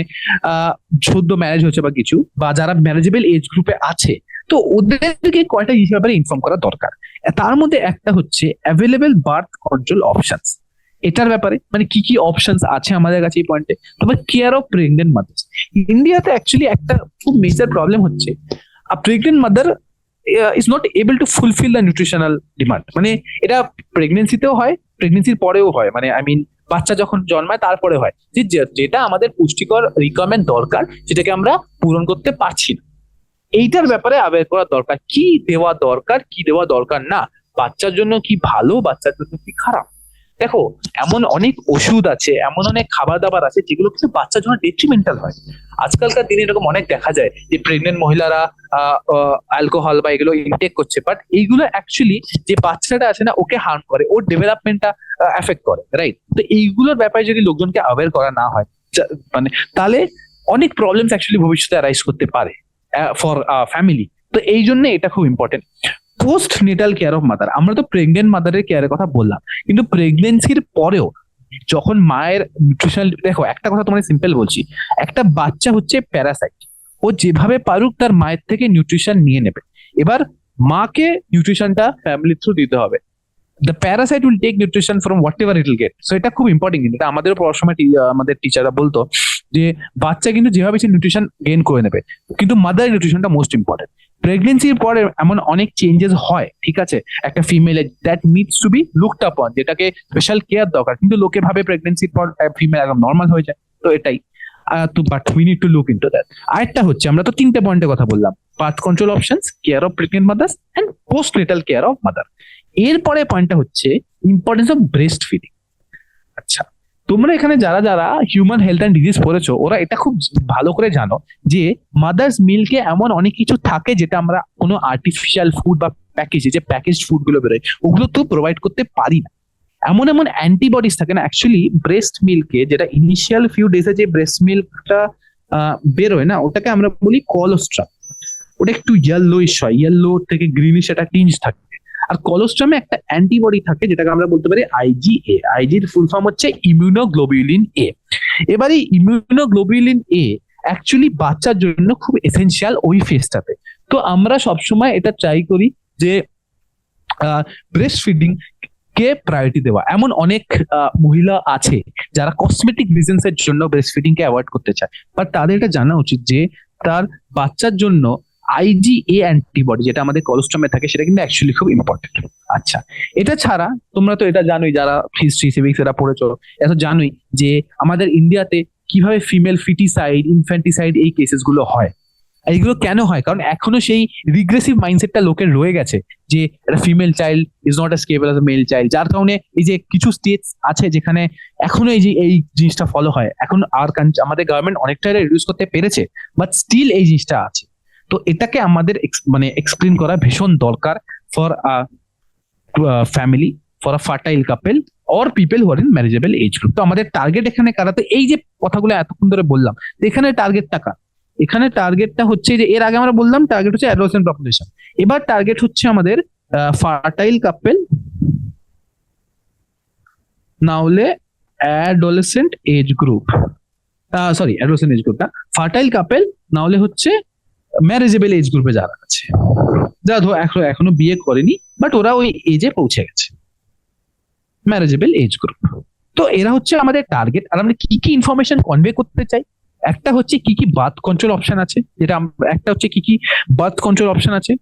সদ্য ম্যারেজ হচ্ছে বা কিছু, বা যারা ম্যারেজেবল এজ গ্রুপে আছে, তো ওদেরকে কয়টা জিনিস ব্যাপারে ইনফর্ম করা দরকার। তার মধ্যে একটা হচ্ছে অ্যাভেলেবল বার্থ কন্ট্রোল অপশনস। এটার ব্যাপারে মানে কি কি অপশনস আছে আমাদের কাছে এই পয়েন্টে। তোমার কেয়ার অফ প্রেগনেন্ট মাদার্স, ইন্ডিয়াতে অ্যাকচুয়ালি একটা খুব মেজর প্রবলেম হচ্ছে, a pregnant mother is not able to fulfil the nutritional demand. মানে এটা প্রেগনেন্সিতেও হয়, প্রেগনেন্সির পরেও হয়, মানে আই মিন বাচ্চা যখন জন্মায় তারপরে হয়, যেটা আমাদের পুষ্টিকর রিকোয়ারমেন্ট দরকার, যেটাকে আমরা পূরণ করতে পারছি না। এইটার ব্যাপারে আবেগ করা দরকার, কি দেওয়া দরকার, কি দেওয়া দরকার না, বাচ্চার জন্য কি ভালো, বাচ্চার জন্য কি খারাপ। দেখো, এমন অনেক ওষুধ আছে, এমন অনেক খাবার দাবার আছে যেগুলো কিন্তু বাচ্চার জন্য ডেট্রিমেন্টাল হয়। আজকালকার দিনে এরকম অনেক দেখা যায় যে প্রেগনেন্ট মহিলারা অ্যালকোহল বা এগুলো ইনটেক করছে, বাট এইগুলো অ্যাকচুয়ালি যে বাচ্চাটা আছে না, ওকে হার্ম করে, ওর ডেভেলপমেন্টটা এফেক্ট করে, রাইট। তো এইগুলোর ব্যাপারে যদি লোকজনকে অ্যাওয়্যার করা না হয়, মানে তাহলে অনেক প্রবলেমস অ্যাকচুয়ালি ভবিষ্যতে অ্যারাইজ করতে পারে ফর ফ্যামিলি। তো এই জন্য এটা খুব important. Post natal care of mother, আমরা তো প্রেগনেন্ট মাদারের কেয়ারের কথা বললাম, কিন্তু প্রেগনেন্সির পরেও যখন মায়ের নিউট্রিশনাল, দেখো একটা কথা তোমার সিম্পল বলছি, একটা বাচ্চা হচ্ছে প্যারাসাইট, ও যেভাবে পারুক তার মায়ের থেকে নিউট্রিশন নিয়ে নেবে। এবার মাকে নিউট্রিশনটা ফ্যামিলি থ্রু দিতে হবে। The parasite will take nutrition from whatever it will get. So এটা খুব ইম্পর্টেন্ট, কিন্তু এটা আমাদেরও পড়ার সময় আমাদের টিচাররা বলতো যে বাচ্চা কিন্তু যেভাবে সে নিউট্রিশন গেইন করে নেবে, কিন্তু মাদার নিউট্রিশনটা মোস্ট ইম্পর্টেন্ট। প্রেগনেন্সির পরে এমন অনেক চেঞ্জেস হয়, ঠিক আছে, একটা ফিমেলের that needs to be looked upon, যেটাকে স্পেশাল কেয়ার দরকার, কিন্তু লোকে ভাবে প্রেগনেন্সির পর ফিমেল একদম নর্মাল হয়ে যায়। তো এটাই তো, but we need to look into that. আরেকটা হচ্ছে, আমরা তো তিনটে পয়েন্টের কথা বললাম, birth control options, care of pregnant mothers and post natal care of mother. এরপরে পয়েন্টটা হচ্ছে ইম্পর্টেন্স অফ ব্রেস্ট ফিডিং। আচ্ছা, তোমরা এখানে যারা যারা হিউম্যান হেলথ অ্যান্ড ডিজিজ পড়েছো, ওরা এটা খুব ভালো করে জানো যে মাদার্স মিল্কে এমন অনেক কিছু থাকে যেটা আমরা কোনো আর্টিফিশিয়াল ফুড বা প্যাকেজে যে প্যাকেজড ফুড গুলো বেরোয় ওগুলো তো প্রোভাইড করতে পারি না। এমন এমন অ্যান্টিবডিজ থাকে না অ্যাকচুয়ালি ব্রেস্ট মিল্কে, যেটা ইনিশিয়াল ফিউ ডেজে যে ব্রেস্ট মিল্কটা বেরোয় না, ওটাকে আমরা বলি কলোস্ট্রাম। ওটা একটু ইয়েলোইশ হয়, ইয়েলো থেকে গ্রিনিশ একটা টিঞ্জ থাকে। আর কলোস্ট্রামে একটা অ্যান্টিবডি থাকে যেটাকে আমরা বলতে পারি আইজিএ। আইজির ফুল ফর্ম হচ্ছে ইমিউনোগ্লোবিউলিন এ। এবার এই ইমিউনোগ্লোবিউলিন এ অ্যাকচুয়ালি বাচ্চার জন্য খুব এসেনশিয়াল ওই ফেজটাতে। তো আমরা সবসময় এটা ট্রাই করি যে ব্রেস্ট ফিডিং কে প্রায়োরিটি দেওয়া। এমন অনেক মহিলা আছে যারা কসমেটিক রিজনস এর জন্য ব্রেস্ট ফিডিং কে অ্যাভয়েড করতে চায়, বাট তাদের এটা জানা উচিত যে তার বাচ্চার জন্য IgA অ্যান্টিবডি যেটা আমাদের কোলেস্ট্রমে থাকে সেটা কিন্তু অ্যাকচুয়ালি খুব ইম্পর্টেন্ট। আচ্ছা, এটা ছাড়া তোমরা তো এটা জানোই, যারা হিস্ট্রি সিভিক্স এরা পড়েছো, এটা জানোই যে আমাদের ইন্ডিয়াতে কিভাবে ফিমেল ফিটিসাইড, ইনফ্যান্টিসাইড এই কেসেস গুলো হয়। এইগুলো কেন হয়? কারণ এখনো সেই রিগ্রেসিভ মাইন্ডসেটটা লোকের রয়ে গেছে যে একটা female child is not as capable as a male child, যার কারণে এই যে কিছু স্টেটস আছে যেখানে এখনো এই জিনিসটা ফলো হয়। এখন আমাদের গভর্নমেন্ট অনেকটা রিডিউস করতে পেরেছে, বাট স্টিল এই জিনিসটা আছে। তো এটাকে আমাদের মানে এক্সপ্লেন করা ভীষণ দরকার for a family, for a fertile couple or people who are in marriageable age group. তো আমাদের টার্গেট এখানে কারা? তো এই যে কথাগুলো এতক্ষণ ধরে বললাম, এখানে টার্গেটটা কার? এখানে টার্গেটটা হচ্ছে যে এর আগে আমরা বললাম টার্গেট হচ্ছে অ্যাডোলেসেন্ট পপুলেশন, এবার টার্গেট হচ্ছে আমাদের ফার্টাইল কাপল না হলে adolescent age group, sorry adolescent age group না, ফার্টাইল কাপল না হলে হচ্ছে ম্যারেজেবল এজ গ্রুপে যারা আছে, যারা ধরো এখনো বিয়ে করেনি বাট ওরা ওই এজে পৌঁছে গেছে, ম্যারেজেবল এজ গ্রুপ। তো এরা হচ্ছে আমাদের টার্গেট। আর আমরা কি কি ইনফরমেশন কনভে করতে চাই? একটা হচ্ছে কি কি বার্থ কন্ট্রোল অপশন আছে, যেটা একটা হচ্ছে কি কি বার্থ কন্ট্রোল অপশন আছে,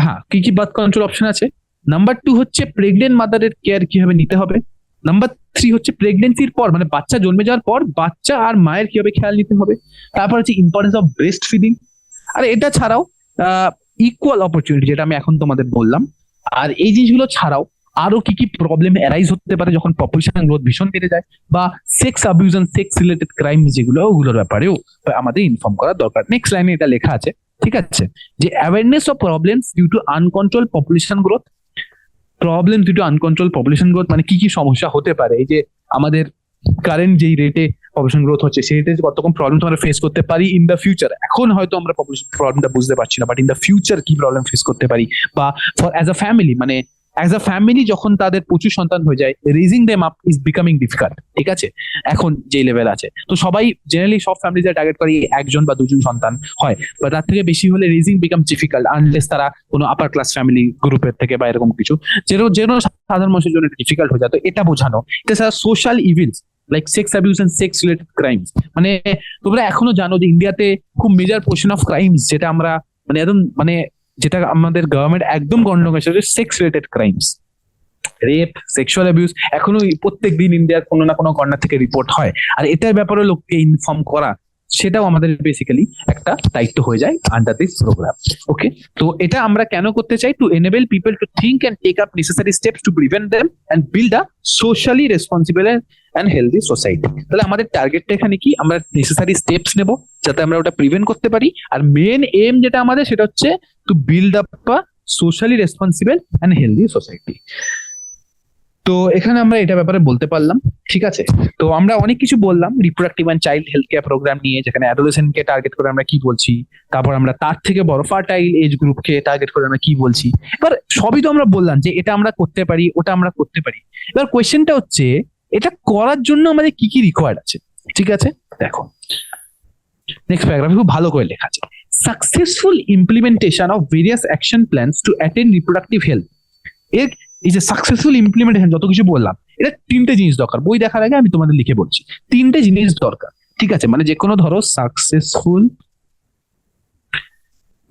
হ্যাঁ কি কি বার্থ কন্ট্রোল অপশন আছে। নাম্বার 2 হচ্ছে প্রেগনেন্ট মাদারের কেয়ার কিভাবে নিতে হবে। নাম্বার 3 হচ্ছে প্রেগনেন্সির পর মানে বাচ্চা জন্মে যাওয়ার পর বাচ্চা আর মায়ের কিভাবে খেয়াল নিতে হবে। তারপর হচ্ছে ইম্পর্টেন্স অফ ব্রেস্ট ফিডিং। আর এটা ছাড়াও ইকুয়াল অপরচুনিটি, যেটা আমি এখন তোমাদের বললাম। আর এই জিনিসগুলো ছাড়াও আরো কি কি প্রবলেম অ্যারাইজ হতে পারে যখন পপুলেশন গ্রোথ ভীষণ বেড়ে যায়, বা sex abuse and sex related crime যেগুলো, ওগুলোর ব্যাপারেও আমাদের ইনফর্ম করা দরকার। নেক্সট লাইনে এটা লেখা আছে, ঠিক আছে, যে awareness of problems due to uncontrol population growth. Problem due to uncontrol population growth মানে কি কি সমস্যা হতে পারে? এই যে আমাদের কারেন্ট যেই রেটে পপুলেশন গ্রোথ হচ্ছে সেই রেটে কত রকম প্রবলেম আমরা ফেস করতে পারি ইন দ্য ফিউচার। এখন হয়তো আমরা পপুলেশন প্রবলেমটা বুঝতে পারছি না, বাট ইন দ্য ফিউচার কি প্রবলেম ফেস করতে পারি। বা ফর অ্যাজ আ ফ্যামিলি, মানে অ্যাজ আ ফ্যামিলি যখন তাদের প্রচুর সন্তান হয়ে যায়, raising them up is becoming difficult, ঠিক আছে, এখন যে লেভেল আছে। তো সবাই জেনারেলি সব ফ্যামিলি টার্গেট করে একজন বা দুজন সন্তান হয়, বা তার থেকে বেশি হলে রেজিং বিকাম ডিফিকাল্ট আনলেস তারা কোনো আপার ক্লাস ফ্যামিলি গ্রুপের থেকে বা এরকম কিছু, যেন সাধারণ মানুষের জন্য ডিফিকাল্ট হয়ে যায়। তো এটা বোঝানো। এটা ছাড়া social evils like sex abuse and sex related crimes, মানে তোমরা এখনো জানো যে ইন্ডিয়াতে খুব মেজর পোর্শন অফ ক্রাইমস যেটা আমরা মানে একদম মানে যেটা আমাদের গভর্নমেন্ট একদম গণ্য করেছে, sex related crimes, rape, sexual abuse এখনো প্রত্যেক দিন ইন্ডিয়ার কোনো না কোনো কর্নার থেকে রিপোর্ট হয়। আর এটার ব্যাপারে লোককে ইনফর্ম করা, সেটাও আমাদের বেসিক্যালি একটা দায়িত্ব হয়ে যায় আন্ডার দিস প্রোগ্রাম। ওকে, তো এটা আমরা কেন করতে চাই? To enable people to think and take up necessary steps to prevent them and build a socially responsible and healthy society. তাহলে আমাদের টার্গেটটা এখানে কি? আমরা নেসেসারি স্টেপস নেব যাতে আমরা ওটা প্রিভেন্ট করতে পারি। আর মেন এম যেটা আমাদের সেটা হচ্ছে to build up a socially responsible and healthy society. তো এখানে আমরা এটা ব্যাপারে বলতে পারলাম, ঠিক আছে। তো আমরা অনেক কিছু বললাম reproductive and child health care programme নিয়ে, যেখানে অ্যাডোলেসেন্টকে টার্গেট করে আমরা কি বলছি, তারপর আমরা তার থেকে বড় ফার্টাইল এজ গ্রুপকে টার্গেট করে আমরা কি বলছি। এবার সবই তো আমরা বললাম যে এটা আমরা করতে পারি, ওটা আমরা করতে পারি। এবার কোয়েশ্চেনটা হচ্ছে এটা করার জন্য আমাদের কি কি রিকোয়ার্ড আছে, ঠিক আছে। দেখো নেক্সট প্যারাগ্রাফে খুব ভালো করে লেখা আছে, successful implementation of various action plans to attend reproductive health. এর এই যে সাকসেসফুল ইমপ্লিমেন্টেশন যত কিছু বললাম, এটা 3টে জিনিস দরকার। বই দেখার আগে আমি তোমাদের লিখে বলছি, 3টে জিনিস দরকার, ঠিক আছে। মানে যে কোনো ধরো সাকসেসফুল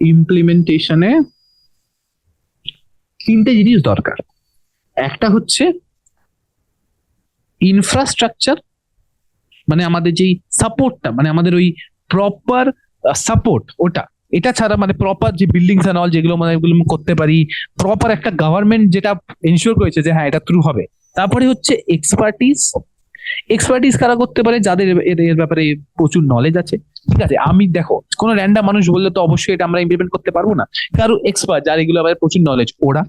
ইমপ্লিমেন্টেশনে 3টে জিনিস দরকার। একটা হচ্ছে ইনফ্রাস্ট্রাকচার, মানে আমাদের যেই সাপোর্টটা, মানে আমাদের ওই প্রপার সাপোর্ট, ওটা। এটা ছাড়া মানে প্রপার যে বিল্ডিংস এন্ড অল যেগুলো মানে এগুলো করতে পারি, প্রপার একটা গভর্নমেন্ট যেটা এনশিওর করেছে যে হ্যাঁ এটা থ্রু হবে। তারপরে হচ্ছে এক্সপার্টিস। এক্সপার্টিস কারা করতে পারে? যাদের এর ব্যাপারে প্রচুর নলেজ আছে, ঠিক আছে। আমি দেখো কোনো র্যান্ডাম মানুষ বললে তো অবশ্যই এটা আমরা ইমপ্লিমেন্ট করতে পারবো না, কারো এক্সপার্ট যার এগুলো ব্যাপারে প্রচুর নলেজ ওরা।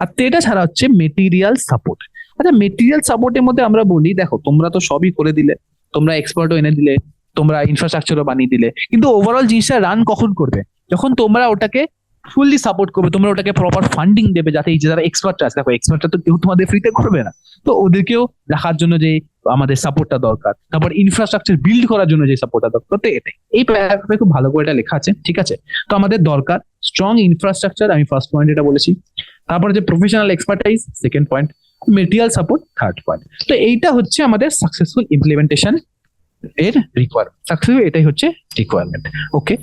আর এটা ছাড়া হচ্ছে মেটেরিয়াল সাপোর্ট। আচ্ছা, মেটেরিয়াল সাপোর্টের মধ্যে আমরা বলি দেখো তোমরা তো সবই করে দিলে, তোমরা এক্সপার্টও এনে দিলে, তোমরা ইনফ্রাস্ট্রাকচারও বানিয়ে দিলে, কিন্তু ওভারঅল জিনিসটা রান কখন করবে? যখন তোমরা ওটাকে ফুললি সাপোর্ট করবে, তোমরা ওটাকে প্রপার ফান্ডিং দেবে, যাতে এই যে যারা এক্সপার্ট আছে, দেখো এক্সপার্টটা তো কেউ তোমাদের ফ্রিতে করবে না, তো ওদেরকেও রাখার জন্য যে আমাদের সাপোর্টটা দরকার, তারপর ইনফ্রাস্ট্রাকচার বিল্ড করার জন্য যে সাপোর্টটা দরকার, তো এটাই এই প্যারাগ্রাফে খুব ভালো করে এটা লেখা আছে, ঠিক আছে। তো আমাদের দরকার স্ট্রং ইনফ্রাস্ট্রাকচার, আমি ফার্স্ট পয়েন্ট এটা বলেছি। তারপর যে professional expertise second point, material support third point. তো এইটা হচ্ছে আমাদের সাকসেসফুল ইমপ্লিমেন্টেশন এর রিকোয়ারমেন্ট, সাকসেসফুল এটাই হচ্ছে রিকোয়ারমেন্ট। ওকে,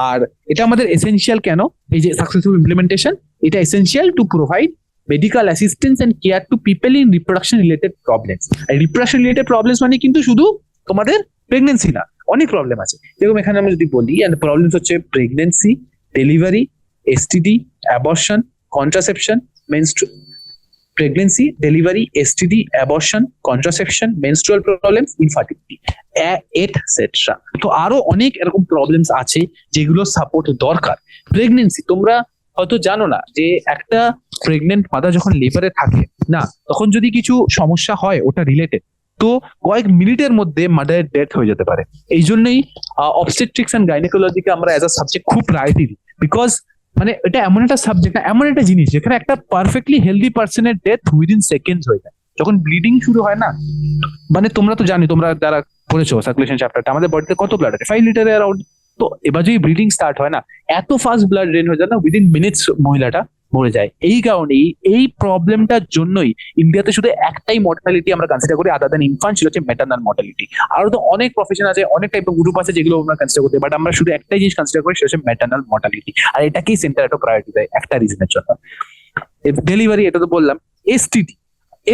আর এটা আমাদের এসেনশিয়াল কেন, এই যে সাকসেসফুল ইমপ্লিমেন্টেশন, এটা essential to provide medical assistance and care to people in reproduction related problems. আর রিপ্রোডাকশন রিলেটেড প্রবলেমস মানে কিন্তু শুধু তোমাদের প্রেগনেন্সি না, অনেক প্রবলেম আছে। যেরকম এখানে আমরা যদি বলি, প্রবলেমস হচ্ছে pregnancy, delivery, STD, abortion, contraception, pregnancy, delivery, STD, abortion, contraception, menstrual problems, infertility, etc. তো আরো অনেক এরকম প্রবলেমস আছে যেগুলো সাপোর্ট দরকার। প্রেগনেন্সি, তোমরা হয়তো জানো না যে একটা প্রেগনেন্ট মাদার যখন লেবারে থাকে না, তখন যদি কিছু সমস্যা হয় ওটা রিলেটেড, তো কয়েক মিনিটের মধ্যে মাদারের ডেথ হয়ে যেতে পারে। এই জন্যই অবস্টেট্রিক্স এন্ড গাইনোকোলজিকে আমরা অ্যাজ আ সাবজেক্ট খুব প্রায়োরিটি দিই, বিকজ মানে এটা এমন একটা সাবজেক্ট, এমন একটা জিনিস যেখানে একটা পারফেক্টলি হেলদি পার্সনের ডেথ উইদিন সেকেন্ডস হয়ে যায় যখন ব্লিডিং শুরু হয় না। মানে তোমরা তো জানি, তোমরা যারা পড়েছো সার্কুলেশন চ্যাপ্টারটা, আমাদের বডিতে কত ব্লাড আছে, 5 লিটার অ্যারাউন্ড। তো এবার যদি ব্লিডিং স্টার্ট হয় না, এত ফাস্ট ব্লাড ড্রেন হয়ে যায় না, উইদিন মিনিটস মহিলাটা মরে যায়। এই কারণেই, এই প্রবলেমটার জন্যই ইন্ডিয়াতে শুধু একটাই মর্টালিটি আমরা কনসিডার করি আদার দ্যান ইনফান্ট, সেটা হচ্ছে ম্যাটারনাল মর্টালিটি। আরো তো অনেক প্রফেশন আছে, অনেক টাইপের গ্রুপ আছে যেগুলো আমরা কনসিডার করতে, বাট আমরা শুধু একটাই জিনিস কনসিডার করি, সেটা হচ্ছে ম্যাটারনাল মর্টালিটি। আর এটাকেই সেন্টার একটা প্রায়োরিটি দেয় একটা রিজনের জন্য। ডেলিভারি, এটা তো বললাম। এসটিডি,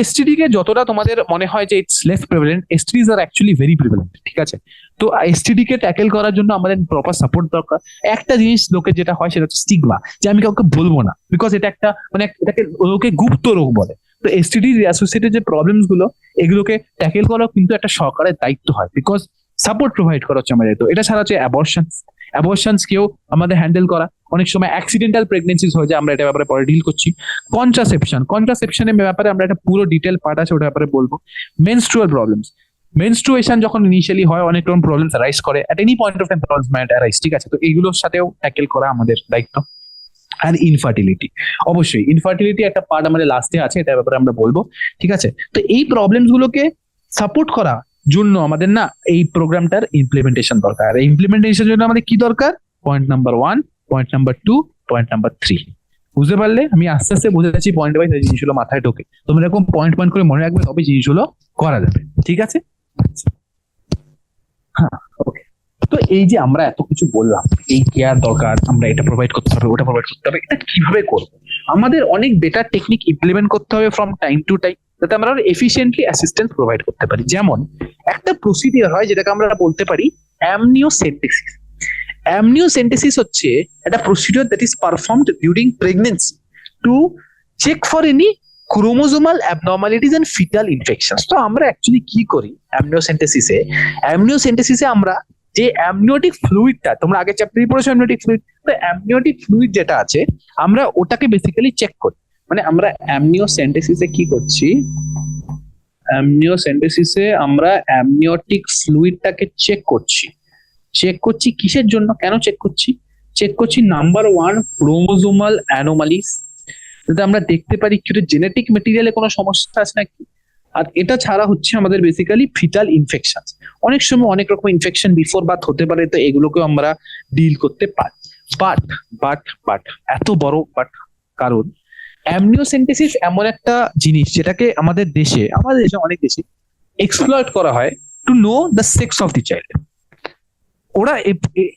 এসটিডি কে যতটা তোমাদের মনে হয় যে it's less prevalent, STDs are actually very prevalent, ঠিক আছে? তো এসটিডি কে ট্যাকেল করার জন্য আমাদের প্রপার সাপোর্ট দরকার। একটা জিনিস লোকের যেটা হয় সেটা হচ্ছে স্টিগমা, যে আমি কাউকে বলবো না, বিকজ এটা একটা মানে এটাকে লোকে গুপ্ত রোগ বলে। তো এসটিডি অ্যাসোসিয়েটেড যে প্রবলেমস গুলো, এগুলোকে ট্যাকেল করা কিন্তু একটা সরকারের দায়িত্ব হয়, বিকজ সাপোর্ট প্রোভাইড করা হচ্ছে আমাদের। তো এটা ছাড়া হচ্ছে অ্যাবর্শনস কেও আমাদের হ্যান্ডেল করা। অনেক সময় অ্যাক্সিডেন্টাল প্রেগনেন্সিস হয়ে যায়, আমরা এটা ব্যাপারে পরে ডিল করছি। কন্ট্রাসেপশনের ব্যাপারে আমরা একটা পুরো ডিটেল পার্ট আছে, ওটার ব্যাপারে বলবো। মেনস্ট্রুয়াল প্রবলেমস, মেনস্ট্রুয়েশন যখন ইনিশিয়ালি হয়, অনেক রকম প্রবলেমস রাইজ করে, at any point of time problems might arise, ঠিক আছে? তো এইগুলোর সাথেও ট্যাকেল করা আমাদের দায়িত্ব। আর ইনফার্টিলিটি, অবশ্যই ইনফার্টিলিটি একটা পার্ট আমাদের লাস্টে আছে, এটার ব্যাপারে আমরা বলবো, ঠিক আছে? তো এই প্রবলেমস গুলোকে সাপোর্ট করা জন্য আমাদের না এই প্রোগ্রামটার ইমপ্লিমেন্টেশন দরকার। আর ইমপ্লিমেন্টেশন জন্য আমাদের কি দরকার? Point number 1, point number 2, point number 3। বুঝতে পারলে? আমি আস্তে আস্তে বুঝে যাচ্ছি পয়েন্ট ওয়াইজ, এই জিনিসগুলো মাথায় ঢোকে। তোমরা এরকম পয়েন্ট পয়েন্ট করে মনে রাখবে, তবে জিনিসগুলো করা যাবে, ঠিক আছে? হ্যাঁ, ওকে। তো এই যে আমরা এত কিছু বললাম, এই কেয়ার দরকার, আমরা এটা প্রোভাইড করতে হবে, ওটা প্রোভাইড করতে হবে, এটা কিভাবে করবো? আমাদের অনেক বেটার টেকনিক ইমপ্লিমেন্ট করতে হবে ফ্রম টাইম টু টাইম, যাতে আমরা এফিসিয়েন্টলি অ্যাসিস্ট্যান্স প্রোভাইড করতে পারি। যেমন একটা প্রসিডিওর হয় যেটাকে আমরা বলতে পারি অ্যামনিওসেন্টেসিস। অ্যামনিওসেন্টেসিস হচ্ছে একটা procedure that is performed during pregnancy to check for any chromosomal abnormalities and foetal infections. তো আমরা অ্যাকচুয়ালি কি করি অ্যামনিওসেন্টেসিসে আমরা যে অ্যামনিওটিক ফ্লুইডটা, তোমরা আগে চ্যাপ্টারে পড়েছো অ্যামনিওটিক ফ্লুইড, তো অ্যামনিওটিক ফ্লুইড যেটা আছে আমরা ওটাকে বেসিক্যালি চেক করি। মানে আমরা অ্যামনিওসেন্টেসিসে কি করছি, অ্যামনিওসেন্টেসিসে আমরা অ্যামনিওটিক ফ্লুইডটাকে চেক করছি কিসের জন্য, কেন চেক করছি নাম্বার 1 ক্রোমোজোমাল অ্যানোমালিস, যাতে আমরা দেখতে পারি কি জেনেটিক মেটেরিয়ালে কোনো সমস্যা আছে নাকি। আর এটা ছাড়া হচ্ছে আমাদের বেসিক্যালি ফিটাল ইনফেকশন, অনেক সময় অনেক রকম ইনফেকশন বিফোর বার্থ হতে পারে, তো এগুলোকেও আমরা ডিল করতে পারি। বাট এত বড় বাট, কারণ অ্যামনিওসেন্টেসিস এমন একটা জিনিস যেটাকে আমাদের দেশে অনেক দেশে এক্সপ্লয়েট করা হয় to know the sex of the child. ওরা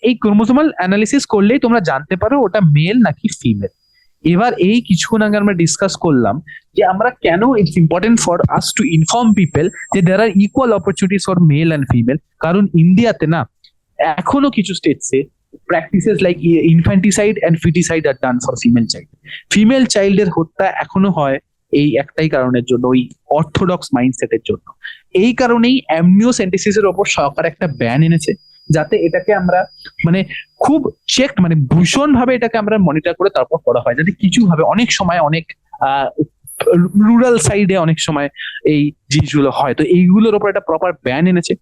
এই ক্রোমোসোমাল অ্যানালিসিস করলেই তোমরা জানতে পারো ওটা মেল নাকি ফিমেল। এবার এই কিছুক্ষণ আগে আমরা ডিসকাস করলাম যে আমরা কেন it's important for us to inform people যে there are equal opportunities for male and female. কারণ ইন্ডিয়াতে না এখনো কিছু স্টেটসে practices like infanticide and foeticide are done for female চাইল্ডের হত্যা এখনো হয় এই একটাই কারণের জন্য, ওই অর্থোডক্স মাইন্ডসেটের জন্য। এই কারণেই অ্যামনিওসেন্টেসিসের ওপর সরকার একটা ব্যান এনেছে, যাতে এটাকে আমরা মানে খুব চেক মানে ভীষণ ভাবে এটাকে আমরা মনিটর করে তারপর করা হয়, যাতে কিছু ভাবে অনেক সময় অনেক রুরাল সাইডে অনেক সময় এই জিনিসগুলো হয়। তো এইগুলোর উপর একটা প্রপার ব্যান এনেছে,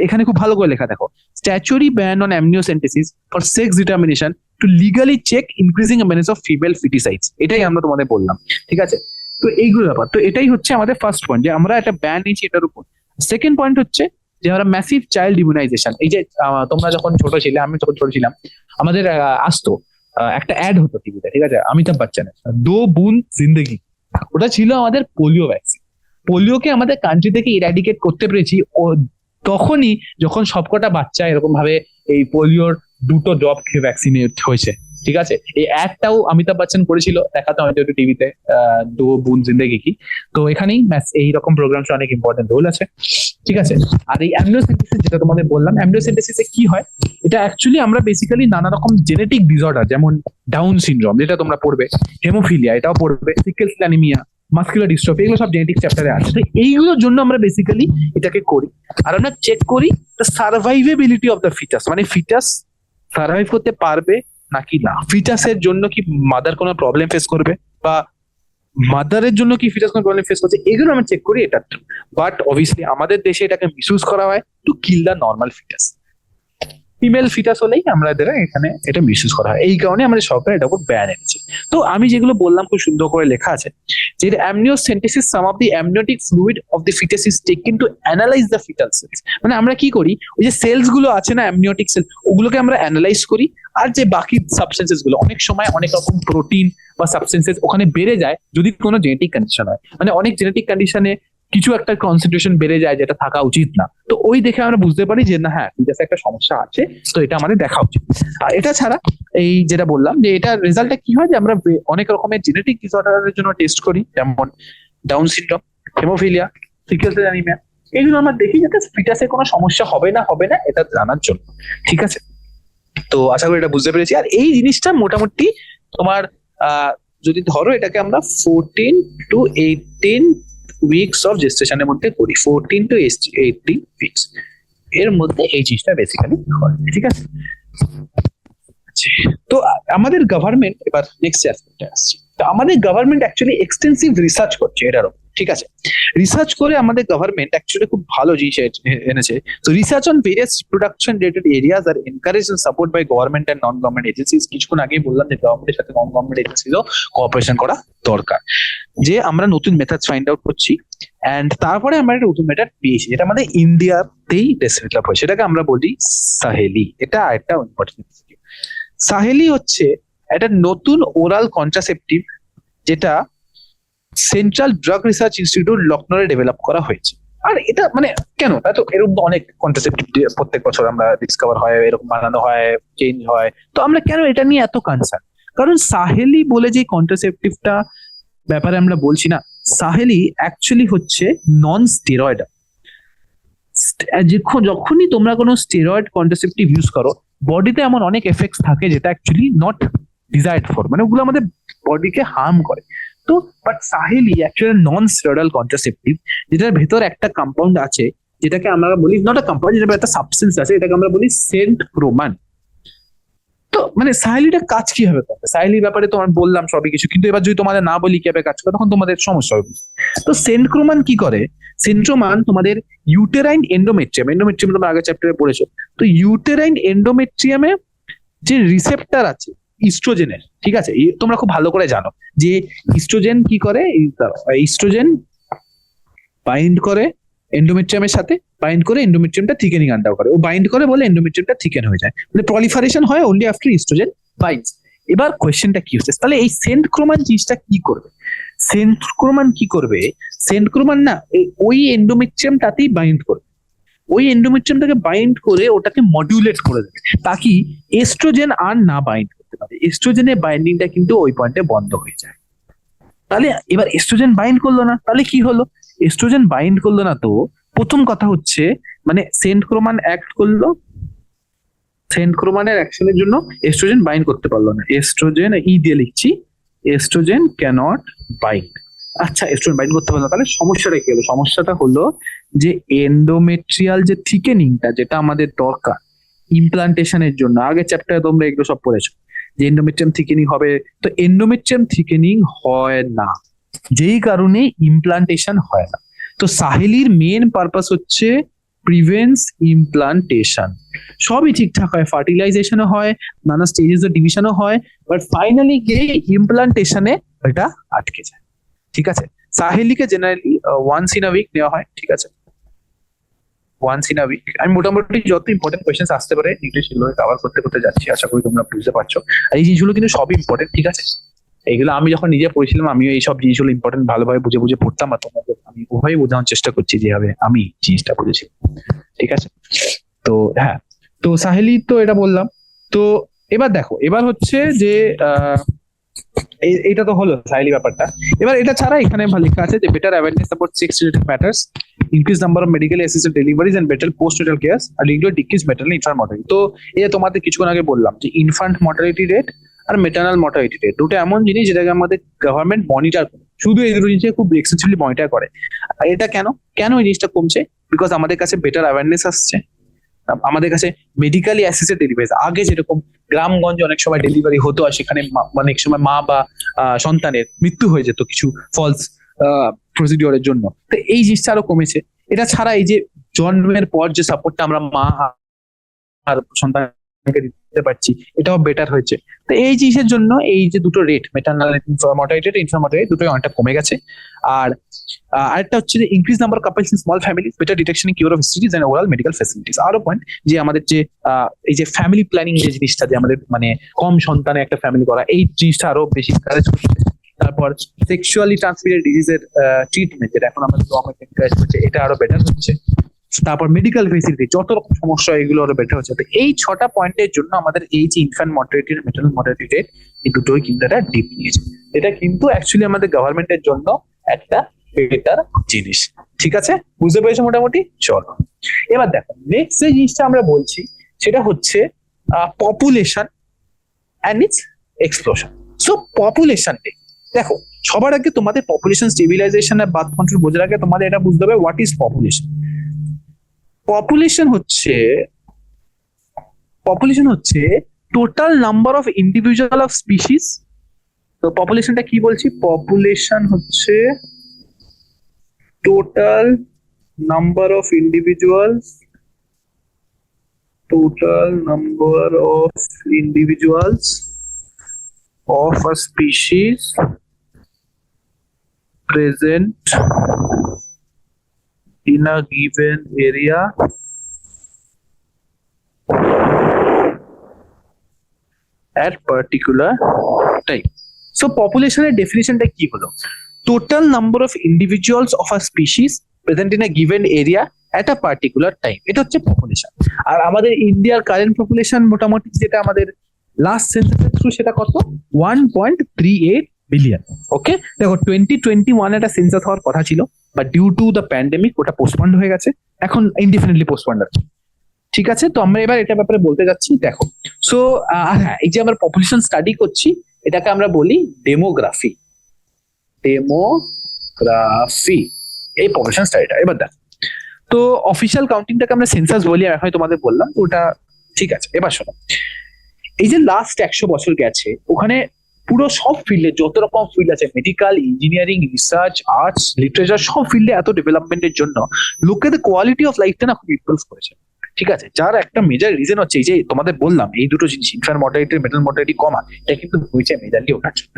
এখানে খুব ভালো করে লেখা দেখো, statutory ban on amniocentesis for sex determination to legally check increasing menace of female foeticides. এটাই আমরা তোমাদের বললাম, ঠিক আছে? তো এইগুলো ব্যাপার, তো এটাই হচ্ছে আমাদের ফার্স্ট পয়েন্ট, যে আমরা একটা ব্যান নিয়েছি এটার উপর। সেকেন্ড পয়েন্ট হচ্ছে যে আমরা ম্যাসিভ চাইল্ড ইমিউনাইজেশন। এই যে তোমরা যখন ছোট ছিলে, আমি যখন ছোট ছিলাম, আমাদের আসতো একটা অ্যাড হতো টিভিতে, ঠিক আছে, অমিতাভ বচ্চনের দো বুন জিন্দেগি। ওটা ছিল আমাদের পোলিও ভ্যাকসিন। পোলিওকে আমাদের কান্ট্রি থেকে ইরাডিকেট করতে পেরেছি তখনই যখন সবকটা বাচ্চা এরকম ভাবে এই পোলিওর 2টো ড্রপ খেয়ে ভ্যাকসিনেট হয়েছে, ঠিক আছে। এই অ্যাডটাও অমিতাভ বচ্চন করেছিল, দেখাতো হয়তো একটু টিভিতে, দো বুন জিন্দেগি কি। তো এখানেই এইরকম প্রোগ্রামস অনেক ইম্পর্টেন্ট রোল আছে, ঠিক আছে। আর এই অ্যামনিওসেন্টেসিস যেটা তোমাদের বললাম, অ্যামনিওসেন্টেসিসে কি হয়, এটা অ্যাকচুয়ালি আমরা বেসিক্যালি নানা রকম জেনেটিক ডিসঅর্ডার, যেমন ডাউন সিনড্রোম যেটা তোমরা পড়বে, হেমোফিলিয়া এটাও পড়বে, sickle cell anaemia, muscular dystrophy, এগুলো সব জেনেটিক চ্যাপ্টারে আছে। তো এইগুলোর জন্য আমরা বেসিক্যালি এটাকে করি। আর আমরা চেক করি দ্য সার্ভাইভেবিলিটি অফ দ্য ফিটাস, মানে ফিটাস সার্ভাইভ করতে পারবে নাকি না, ফিটাসের জন্য কি মাদার কোনো প্রবলেম ফেস করবে, বা মাদারের জন্য কি ফিটাস কোনো প্রবলেম ফেস করছে, এগুলো আমরা চেক করি। এটা বাট অবভিয়াসলি আমাদের দেশে এটাকে মিসইউজ করা হয় to kill the normal foetus. Female foetus হলেই আমাদের এখানে এটা মিসইউজ করা হয়, এই কারণে আমাদের সরকার এটার উপর ব্যান এনেছে। তো আমি যেগুলো বললাম খুব সুন্দর করে লেখা আছে যে amniocentesis, some of the amniotic fluid of the foetus is taken to analyse the foetal cells. মানে আমরা কি করি, ওই যে সেলস গুলো আছে না অ্যামনিওটিক সেল, ওগুলোকে আমরা অ্যানালাইজ করি। আর যে বাকি সাবস্টেন্সেস গুলো, অনেক সময় অনেক রকম প্রোটিন বা সাবস্টেন্সেস ওখানে বেড়ে যায় যদি কোনো জেনেটিক কন্ডিশন হয়, মানে অনেক জেনেটিক কন্ডিশনে কিছু একটা কনসেন্ট্রেশন বেড়ে যায় যেটা থাকা উচিত না। তো ওই দেখে আমরা বুঝতে পারি যে না, হ্যাঁ ফিটাসে একটা সমস্যা আছে, তো এটা আমাদের দেখা উচিত। আর এটা ছাড়া এই যেটা বললাম যে এটা রেজাল্টটা কি হয়, যে আমরা অনেক রকমের জেনেটিক ডিসঅর্ডারের জন্য টেস্ট করি, যেমন down syndrome, haemophilia, sickle cell anaemia, এগুলো আমরা দেখি যাতে ফিটাসে কোনো সমস্যা হবে না এটা জানার জন্য, ঠিক আছে। তো আশা করি এটা বুঝতে পেরেছি। আর এই জিনিসটা মোটামুটি তোমার যদি ধরো এটাকে আমরা 14 to 18 উইকস অফ জেস্টেশনের মধ্যে করি, 14 to 18 উইকস এর মধ্যে এই জিনিসটা বেসিক্যালি হয়, ঠিক আছে। তো আমাদের গভর্নমেন্ট, এবার নেক্সট অ্যাসপেক্টে আসছে, তো আমাদের গভর্নমেন্ট অ্যাকচুয়ালি এক্সটেন্সিভ রিসার্চ করছে এটার উপর, ঠিক আছে। রিসার্চ করে আমাদের গভর্নমেন্ট অ্যাকচুয়ালি খুব ভালো জিনিস এনেছে। তো research on various reproduction related areas are encourage and support by government and non government agencies. কিছুক্ষণ আগেই বললাম যে গভর্নমেন্টের সাথে নন গভর্নমেন্ট এজেন্সিজও কোঅপারেশন করা দরকার, যে আমরা নতুন মেথডস ফাইন্ড আউট করছি। অ্যান্ড তারপরে আমরা একটা নতুন মেথড পেয়েছি যেটা আমাদের ইন্ডিয়াতেই ডেভেলপ হয়, সেটাকে আমরা বলি সাহেলি। এটা আরেকটা ইম্পর্টেন্ট। সাহেলি হচ্ছে একটা নতুন ওরাল কন্ট্রাসেপটিভ যেটা সেন্ট্রাল ড্রাগ রিসার্চ ইনস্টিটিউট লখনৌরে ডেভেলপ করা হয়েছে। আর এটা মানে কেন, তা তো এরকম অনেক কন্ট্রাসেপটিভ প্রত্যেক বছর আমরা ডিসকভার হয়, এরকম বানানো হয়, চেঞ্জ হয়। তো আমরা কেন এটা নিয়ে এত কনসার্ন, কারণ সাহেলি বলে যে কন্ট্রাসেপটিভটা ব্যাপারে আমরা বলছি না, সাহেলি অ্যাকচুয়ালি হচ্ছে নন স্টেরয়েড। যখনই তোমরা কোনো স্টেরয়েড কন্ট্রাসেপটিভ ইউজ করো, বডিতে এমন অনেক এফেক্টস থাকে যেটা অ্যাকচুয়ালি নট ডিজায়ার্ড ফর, মানে ওগুলো আমাদের বডিকে হার্ম করে। তো but Saheli actually non steroidal contraceptive, যেটার ভেতর একটা কম্পাউন্ড আছে যেটাকে আমরা বলি, নট আ কম্পাউন্ড, যেটা একটা সাবস্টেন্স আছে, এটাকে আমরা বলি সেন্টক্রোমান। তো মানে সাহেলিটা কাজ কিভাবে করবে, সাহেলির ব্যাপারে তোমার বললাম সবই কিছু, কিন্তু এবার যদি তোমাদের না বলি কিভাবে কাজ করে তখন তোমাদের সমস্যা হবে। তো সেন্টক্রোমান কি করে, সেন্ট্রোমান তোমাদের ইউটেরাইন এন্ডোমেট্রিয়াম, এন্ডোমেট্রিয়াম তোমরা আগের চ্যাপ্টারে পড়েছো। তো ইউটেরাইন এন্ডোমেট্রিয়ামে যে রিসেপ্টর আছে ইস্ট্রোজেনের, ঠিক আছে, তোমরা খুব ভালো করে জানো যে ইস্ট্রোজেন কি করে, ইস্ট্রোজেন বাইন্ড করে এন্ডোমেট্রিয়ামের সাথে, বাইন্ড করে এন্ডোমেট্রিয়ামটা থিকেনিং আন্ডার করে, ও বাইন্ড করে বলে এন্ডোমেট্রিয়ামটা থিকেন হয়ে যায়, মানে প্রলিফারেশন হয় অনলি আফটার ইস্ট্রোজেন বাইন্ডস। এবার কোয়েশ্চেনটা কি হচ্ছে, তাহলে এই সেন্টক্রোমান জিনিসটা কি করবে, সেন্টক্রোমান কি করবে, সেন্টক্রোমান না ওই এন্ডোমেট্রিয়ামটাতেই বাইন্ড করবে, ওই এন্ডোমেট্রিয়ামটাকে বাইন্ড করে ওটাকে মডিউলেট করে দেবে, তাকি এস্ট্রোজেন আর না বাইন্ড করতে পারে। এস্ট্রোজেনের বাইন্ডিংটা কিন্তু ওই পয়েন্টে বন্ধ হয়ে যায়। তাহলে এবার এস্ট্রোজেন বাইন্ড করলো না, তাহলে কি হলো, এস্ট্রোজেন বাইন্ড করলো না, তো প্রথম কথা হচ্ছে মানে সেন্টক্রোমান অ্যাক্ট করলো, সেন্টক্রোমানের অ্যাকশনের জন্য এস্ট্রোজেন বাইন্ড করতে পারলো না, এস্ট্রোজেন ই দিয়ে লিখছি, এস্ট্রোজেন ক্যানট বাইন্ড। আচ্ছা, এস্ট্রোজেন বাইন্ড করতে পারলো না, তাহলে সমস্যাটা কি হলো, সমস্যাটা হলো যে এন্ডোমেট্রিয়াল যে থিকেনিংটা যেটা আমাদের দরকার ইমপ্লান্টেশনের জন্য, আগের চ্যাপ্টারে তোমরা এগুলো সব পড়েছো যে এন্ডোমেট্রিয়াম থিকেনিং হবে, তো এন্ডোমেট্রিয়াম থিকেনিং হয় না, যেই কারণে ইমপ্লান্টেশন হয় না। তো সাহেলির মেন পারপাস হচ্ছে প্রিভেন্স ইমপ্লান্টেশন। সবই ঠিকঠাক হয়, ফার্টিলাইজেশনও হয়, নানা স্টেজেস অফ ডিভিশনও হয়, বাট ফাইনালি গিয়ে ইমপ্লান্টেশনে এটা আটকে যায়, ঠিক আছে। সাহেলিকে generally once in a week নেওয়া হয়, ঠিক আছে, ওয়ান্স ইন আ উইক। আমি মোটামুটি যত ইম্পর্টেন্ট কোয়েশ্চেন আসতে পারে ইংলিশ সেগুলো কভার করতে করতে যাচ্ছি, আশা করি তোমরা বুঝতে পারছো। আর এই জিনিসগুলো কিন্তু সবই ইম্পর্টেন্ট, ঠিক আছে। এইগুলো আমি যখন নিজে পড়েছিলাম আমিও এইসব জিনিসগুলো ইম্পর্টেন্ট ভালোভাবে বুঝে বুঝে পড়তাম, আর তোমাদের আমি ওভাবেই বোঝানোর চেষ্টা করছি যেভাবে আমি জিনিসটা বুঝেছি। ঠিক আছে, তো হ্যাঁ, তো সাহেলি তো এটা বললাম। তো এবার দেখো, এবার হচ্ছে যে এইটা তো হলো সাহেলি ব্যাপারটা। এবার এটা ছাড়া এখানে লেখা আছে যে better awareness about sex related matters, increase number of medically assisted deliveries and better post natal care are lead decrease maternal infant mortality. তো এই যে তোমাদের কিছুক্ষণ আগে বললাম যে ইনফ্যান্ট মর্টালিটি রেট আর মেটার্নাল মর্টালিটি রেট দুটো এমন জিনিস যেটাকে আমাদের গভর্নমেন্ট মনিটর করে, শুধু এই দুটো জিনিসকে খুব এক্সেসিভলি মনিটর করে। আর এটা কেন কেন এই জিনিসটা কমছে? বিকজ আমাদের কাছে বেটার অ্যাওয়ারনেস আসছে, আমাদের কাছে মেডিকেলি অ্যাসিস্টেড ডেলিভারি। আগে যেরকম গ্রামগঞ্জে অনেক সময় ডেলিভারি হতো আর সেখানে অনেক সময় মা বা সন্তানের মৃত্যু হয়ে যেত কিছু ফলস প্রসিডিওরের জন্য, তো এই জিনিসটা আরো কমেছে। এটা ছাড়া এই যে জন্মের পর যে সাপোর্টটা আমরা মা আর সন্তানকে দিতে পারছি এটাও বেটার হয়েছে। তো এই জিনিসের জন্য এই যে দুটো rate maternal mortality infant mortality দুটোই অনেকটা কমে গেছে। আর আরেকটা হচ্ছে যে increase number of couples in small families, better detection cure of histories and overall medical facilities. আরো পয়েন্ট যে আমাদের যে এই যে ফ্যামিলি প্ল্যানিং যে জিনিসটা, যে আমাদের মানে কম সন্তানে একটা ফ্যামিলি করা, এই জিনিসটা আরো বেশি এনকারেজ করছে। তারপর সেক্সুয়ালি ট্রান্সমিটেড ডিজিজের ট্রিটমেন্ট, যেটা এখন আমাদের গভর্নমেন্ট এনকারেজ করছে, এটা আরো বেটার হচ্ছে। তারপর মেডিকেল ফেসিলিটি, যত রকম সমস্যা এগুলো আরো বেটার হচ্ছে। তো এই 6টা পয়েন্টের জন্য আমাদের এই যে infant mortality maternal mortality rate, এই দুটোই কিন্তু একটা ডিপ নিয়েছে। এটা কিন্তু অ্যাকচুয়ালি আমাদের গভর্নমেন্টের জন্য একটা বেটার জিনিস। ঠিক আছে, বুঝতে পেরেছো মোটামুটি? চলো এবার দেখো নেক্সট যে জিনিসটা আমরা বলছি সেটা হচ্ছে population and it's explosion. So population দেখো, সবার আগে তোমাদের পপুলেশন স্টেবিলাইজেশন আর বার্থ কন্ট্রোল বোঝার আগে তোমাদের এটা বুঝতে হবে হোয়াট ইজ পপুলেশন। পপুলেশন হচ্ছে total number of individual of species. তো পপুলেশনটা কি বলছি? পপুলেশন হচ্ছে total number of individuals, of a species present in a given area at particular time. So population এর ডেফিনিশনটা কি হলো? Total number of individuals of a species present in a given area at a particular time, এটা হচ্ছে population. আর আমাদের ইন্ডিয়ার current population মোটামুটি যেটা আমাদের লাস্ট সেন্সাসের থ্রু সেটা কত? 1.38 বিলিয়ন। ওকে, দেখো 2021 একটা সেন্সাস হওয়ার কথা ছিল, but due to the pandemic ওটা পোস্টপন্ড হয়ে গেছে, এখন ইনডিফিনিটলি পোস্টপন্ড আছে। ঠিক আছে, তো আমরা এবার এটা ব্যাপারে বলতে যাচ্ছি। দেখো, সো হ্যাঁ, এই যে আমরা পপুলেশন স্টাডি করছি এটাকে আমরা বলি ডেমোগ্রাফি। এই পপুলেশন স্টাডিটা। এবার দেখো, তো অফিসিয়াল কাউন্টিংটাকে আমরা সেন্সাস বলি, এখন তোমাদের বললাম ওটা ঠিক আছে। এবার শোনো, এই যে লাস্ট 100 বছর গেছে ওখানে পুরো সব ফিল্ডে যত রকম ফিল্ড আছে, medical, engineering, research, arts, literature, সব ফিল্ডে এত ডেভেলপমেন্টের জন্য লোকেদের কোয়ালিটি অফ লাইফটা না খুব ইমপ্রুভ করেছে। ঠিক আছে, যার একটা মেজর রিজন হচ্ছে এই যে তোমাদের বললাম এই দুটো জিনিস, ইনফ্যান্ট মর্টালিটি, মেটার্নাল মর্টালিটি কমা, এটা কিন্তু হয়েছে মেজরলি ওটার জন্য।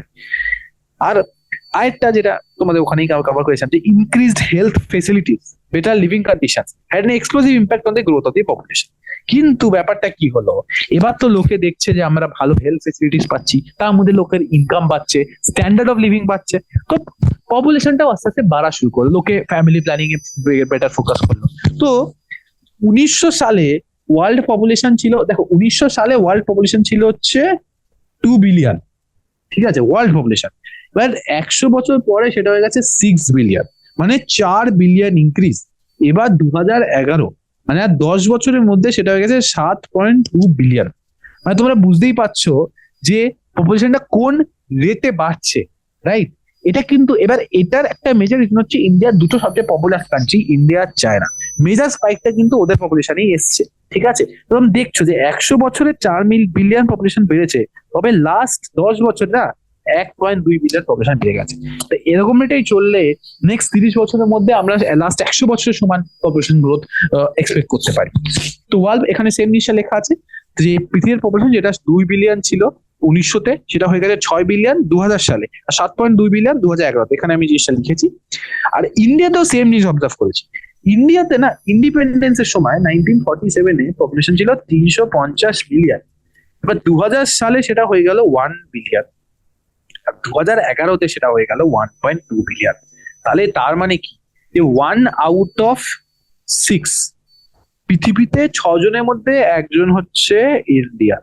আর আরেকটা যেটা তোমাদের ওখানেই কভার করেছেন যে increased health facilities, better living conditions had N explosive impact on the growth of the population. কিন্তু ব্যাপারটা কি হলো, এবার তো লোকে দেখছে যে আমরা ভালো হেলথ ফেসিলিটিস পাচ্ছি, তার মধ্যে লোকের ইনকাম বাড়ছে, স্ট্যান্ডার্ড অফ লিভিং বাড়ছে, তো পপুলেশনটাও আস্তে আস্তে বাড়া শুরু করলো, লোকে family planning a better focus করলো। তো 1900 সালে ওয়ার্ল্ড পপুলেশন ছিল, দেখো 1900 সালে ওয়ার্ল্ড পপুলেশন ছিল হচ্ছে 2 বিলিয়ন। ঠিক আছে, ওয়ার্ল্ড পপুলেশন। এবার 100 বছর পরে সেটা হয়ে গেছে 6 বিলিয়ন, মানে 4 বিলিয়ন ইনক্রিজ। এবার 2011 মানে আর 10 বছরের মধ্যে সেটা হয়ে গেছে 7.2 বিলিয়ন। মানে তোমরা বুঝতেই পারছো যে পপুলেশনটা কোন রেটে বাড়ছে, রাইট? এটা কিন্তু এবার এটার একটা মেজর রিজন হচ্ছে ইন্ডিয়ার দুটো সবচেয়ে পপুলার কান্ট্রি, ইন্ডিয়া আর চায়না, মেজর স্পাইকটা কিন্তু ওদের পপুলেশনেই এসছে। ঠিক আছে, তখন দেখছো যে 100 বছরে 4 বিলিয়ন পপুলেশন বেড়েছে, তবে লাস্ট 10 বছর না 1.2 বিলিয়ন পপুলেশন বেড়ে গেছে। তো এরকম রেটেই চললে নেক্সট 30 বছরের মধ্যে আমরা লাস্ট 100 বছরের সমান পপুলেশন গ্রোথ এক্সপেক্ট করতে পারি। তো ওয়ার্ল্ড এখানে সেম জিনিসটা লেখা আছে যে পৃথিবীর পপুলেশন যেটা 2 বিলিয়ন ছিল 1900-তে, সেটা হয়ে গেছে 6 বিলিয়ন 2000 সালে, আর 7.2 বিলিয়ন 2011-তে। এখানে আমি জিনিসটা লিখেছি। আর ইন্ডিয়াতেও সেম জিনিস অবজার্ভ করেছি। ইন্ডিয়াতে না ইন্ডিপেন্ডেন্সের সময় 1947-এ পপুলেশন ছিল 350 মিলিয়ন, এবার 2000 সালে সেটা হয়ে গেল 1 বিলিয়ন। 2011-তে সেটা হয়ে গেল 1.2 বিলিয়ন। তাহলে তার মানে কি, যে 1 আউট অফ 6 পৃথিবীতে 6 জনের মধ্যে একজন হচ্ছে ইন্ডিয়া।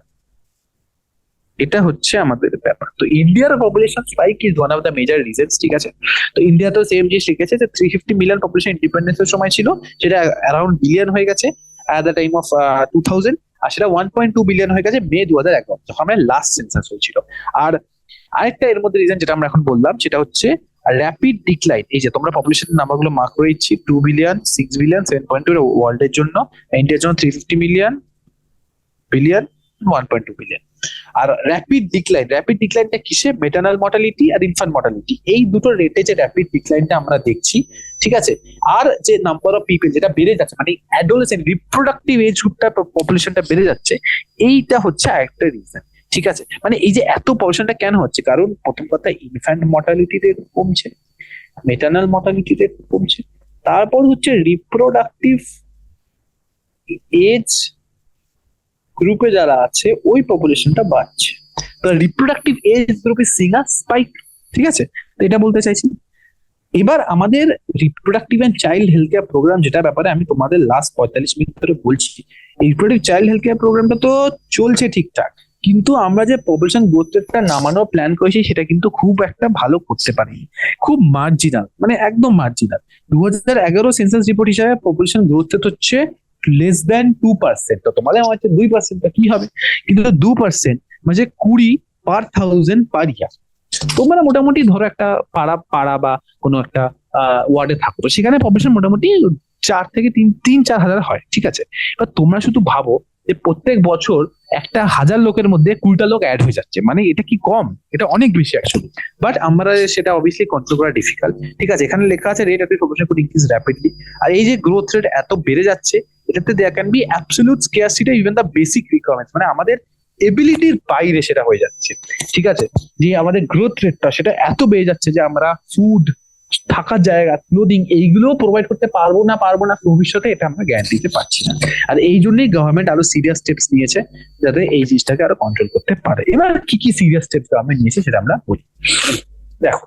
এটা হচ্ছে আমাদের ব্যাপার। তো ইন্ডিয়ার population spike is one of the major reasons, ঠিক আছে। তো ইন্ডিয়া তো সেম জিনিস লিখেছে যে 350 মিলিয়ন পপুলেশন ইন্ডিপেন্ডেন্সের সময় ছিল, সেটা অ্যারাউন্ড বিলিয়ন হয়ে গেছে অ্যাট দ্য টাইম অফ 2000, আর সেটা 1.2 বিলিয়ন হয়ে গেছে মে 2011, যখন আমরা লাস্ট সেন্সাস হয়েছিল। আর আরেকটা এর মধ্যে রিজন যেটা আমরা এখন বললাম সেটা হচ্ছে র্যাপিড ডিক্লাইন। এই যে তোমরা পপুলেশনের নাম্বারগুলো মার্ক করে দিচ্ছি, 2 বিলিয়ন, 6 বিলিয়ন, 7.2 ওয়ার্ল্ডের জন্য, ইন্ডিয়ার জন্য 350 মিলিয়ন, বিলিয়ন, 1.2 বিলিয়ন। আর র্যাপিড ডিক্লাইনটা কিসে? মেটার্নাল মর্টালিটি আর ইনফ্যান্ট মর্টালিটি, এই দুটো রেটে যে র্যাপিড ডিক্লাইনটা আমরা দেখছি, ঠিক আছে। আর যে নাম্বার অফ পিপল যেটা বেড়ে যাচ্ছে, মানে অ্যাডোলেসেন্ট রিপ্রোডাক্টিভ এজ গ্রুপটা পপুলেশনটা বেড়ে যাচ্ছে, এইটা হচ্ছে আরেকটা রিজন, ঠিক আছে। মানে এই যে এত পপুলেশনটা কেন হচ্ছে, কারণ প্রথম কথা ইনফ্যান্ট মর্টালিটি রেট কমছে, মেটার্নাল মর্টালিটি রেট কমছে, তারপর হচ্ছে রিপ্রোডাক্টিভ এজ গ্রুপে যারা আছে ওই পপুলেশনটা বাড়ছে, তো রিপ্রোডাক্টিভ এজ গ্রুপে সিঙ্গা স্পাইক, ঠিক আছে। তো এটা বলতে চাইছি। এবার আমাদের reproductive and child health care programme, যেটা ব্যাপারে আমি তোমাদের লাস্ট 45 মিনিট ধরে বলছি, রিপ্রোডাক্টিভ চাইল্ড হেলথ কেয়ার প্রোগ্রামটা তো চলছে ঠিকঠাক, কিন্তু আমরা যে পপুলেশন গ্রোথ রেটটা নামানোর প্ল্যান করেছি সেটা কিন্তু খুব একটা ভালো করতে পারিনি, খুব মার্জিনাল, মানে একদম মার্জিনাল। 2011 সেন্সাস রিপোর্ট হিসাবে পপুলেশন গ্রোথ রেট হচ্ছে less than 2%। তো তোমাদের হচ্ছে 2%, কি হবে? কিন্তু 2% মানে 20 per 1000 per year। তোমরা মোটামুটি ধরো একটা পাড়া বা কোনো একটা ওয়ার্ডে থাকো, তো সেখানে পপুলেশন মোটামুটি 4 থেকে 3-4 হাজার হয়, ঠিক আছে। এবার তোমরা শুধু ভাবো যে প্রত্যেক বছর 1,000 লোকের মধ্যে 20টা লোক অ্যাড হয়ে যাচ্ছে, মানে এটা কি কম? এটা অনেক বেশি অ্যাকচুয়ালি। বাট আমরা সেটা অবভিয়াসলি কন্ট্রোল করা ডিফিকাল্ট, ঠিক আছে। এখানে লেখা আছে rate of population could increase rapidly. আর এই যে গ্রোথ রেট এত বেড়ে যাচ্ছে, এটাতে there can be absolute scarcity even the basic requirements, মানে আমাদের এবিলিটির বাইরে সেটা হয়ে যাচ্ছে, ঠিক আছে। যে আমাদের গ্রোথ রেটটা সেটা এত বেড়ে যাচ্ছে যে আমরা ফুড, থাকার জায়গা, ক্লোদিং, এইগুলো প্রোভাইড করতে পারবো না ভবিষ্যতে, এটা আমরা গ্যারান্টি দিতে পারছি না। আর এই জন্যই গভর্নমেন্ট আরো সিরিয়াস স্টেপস নিয়েছে যাতে এই জিনিসটাকে আরো কন্ট্রোল করতে পারে। এবার কি কি সিরিয়াস স্টেপস গভর্নমেন্ট নিয়েছে সেটা আমরা বলি। দেখো,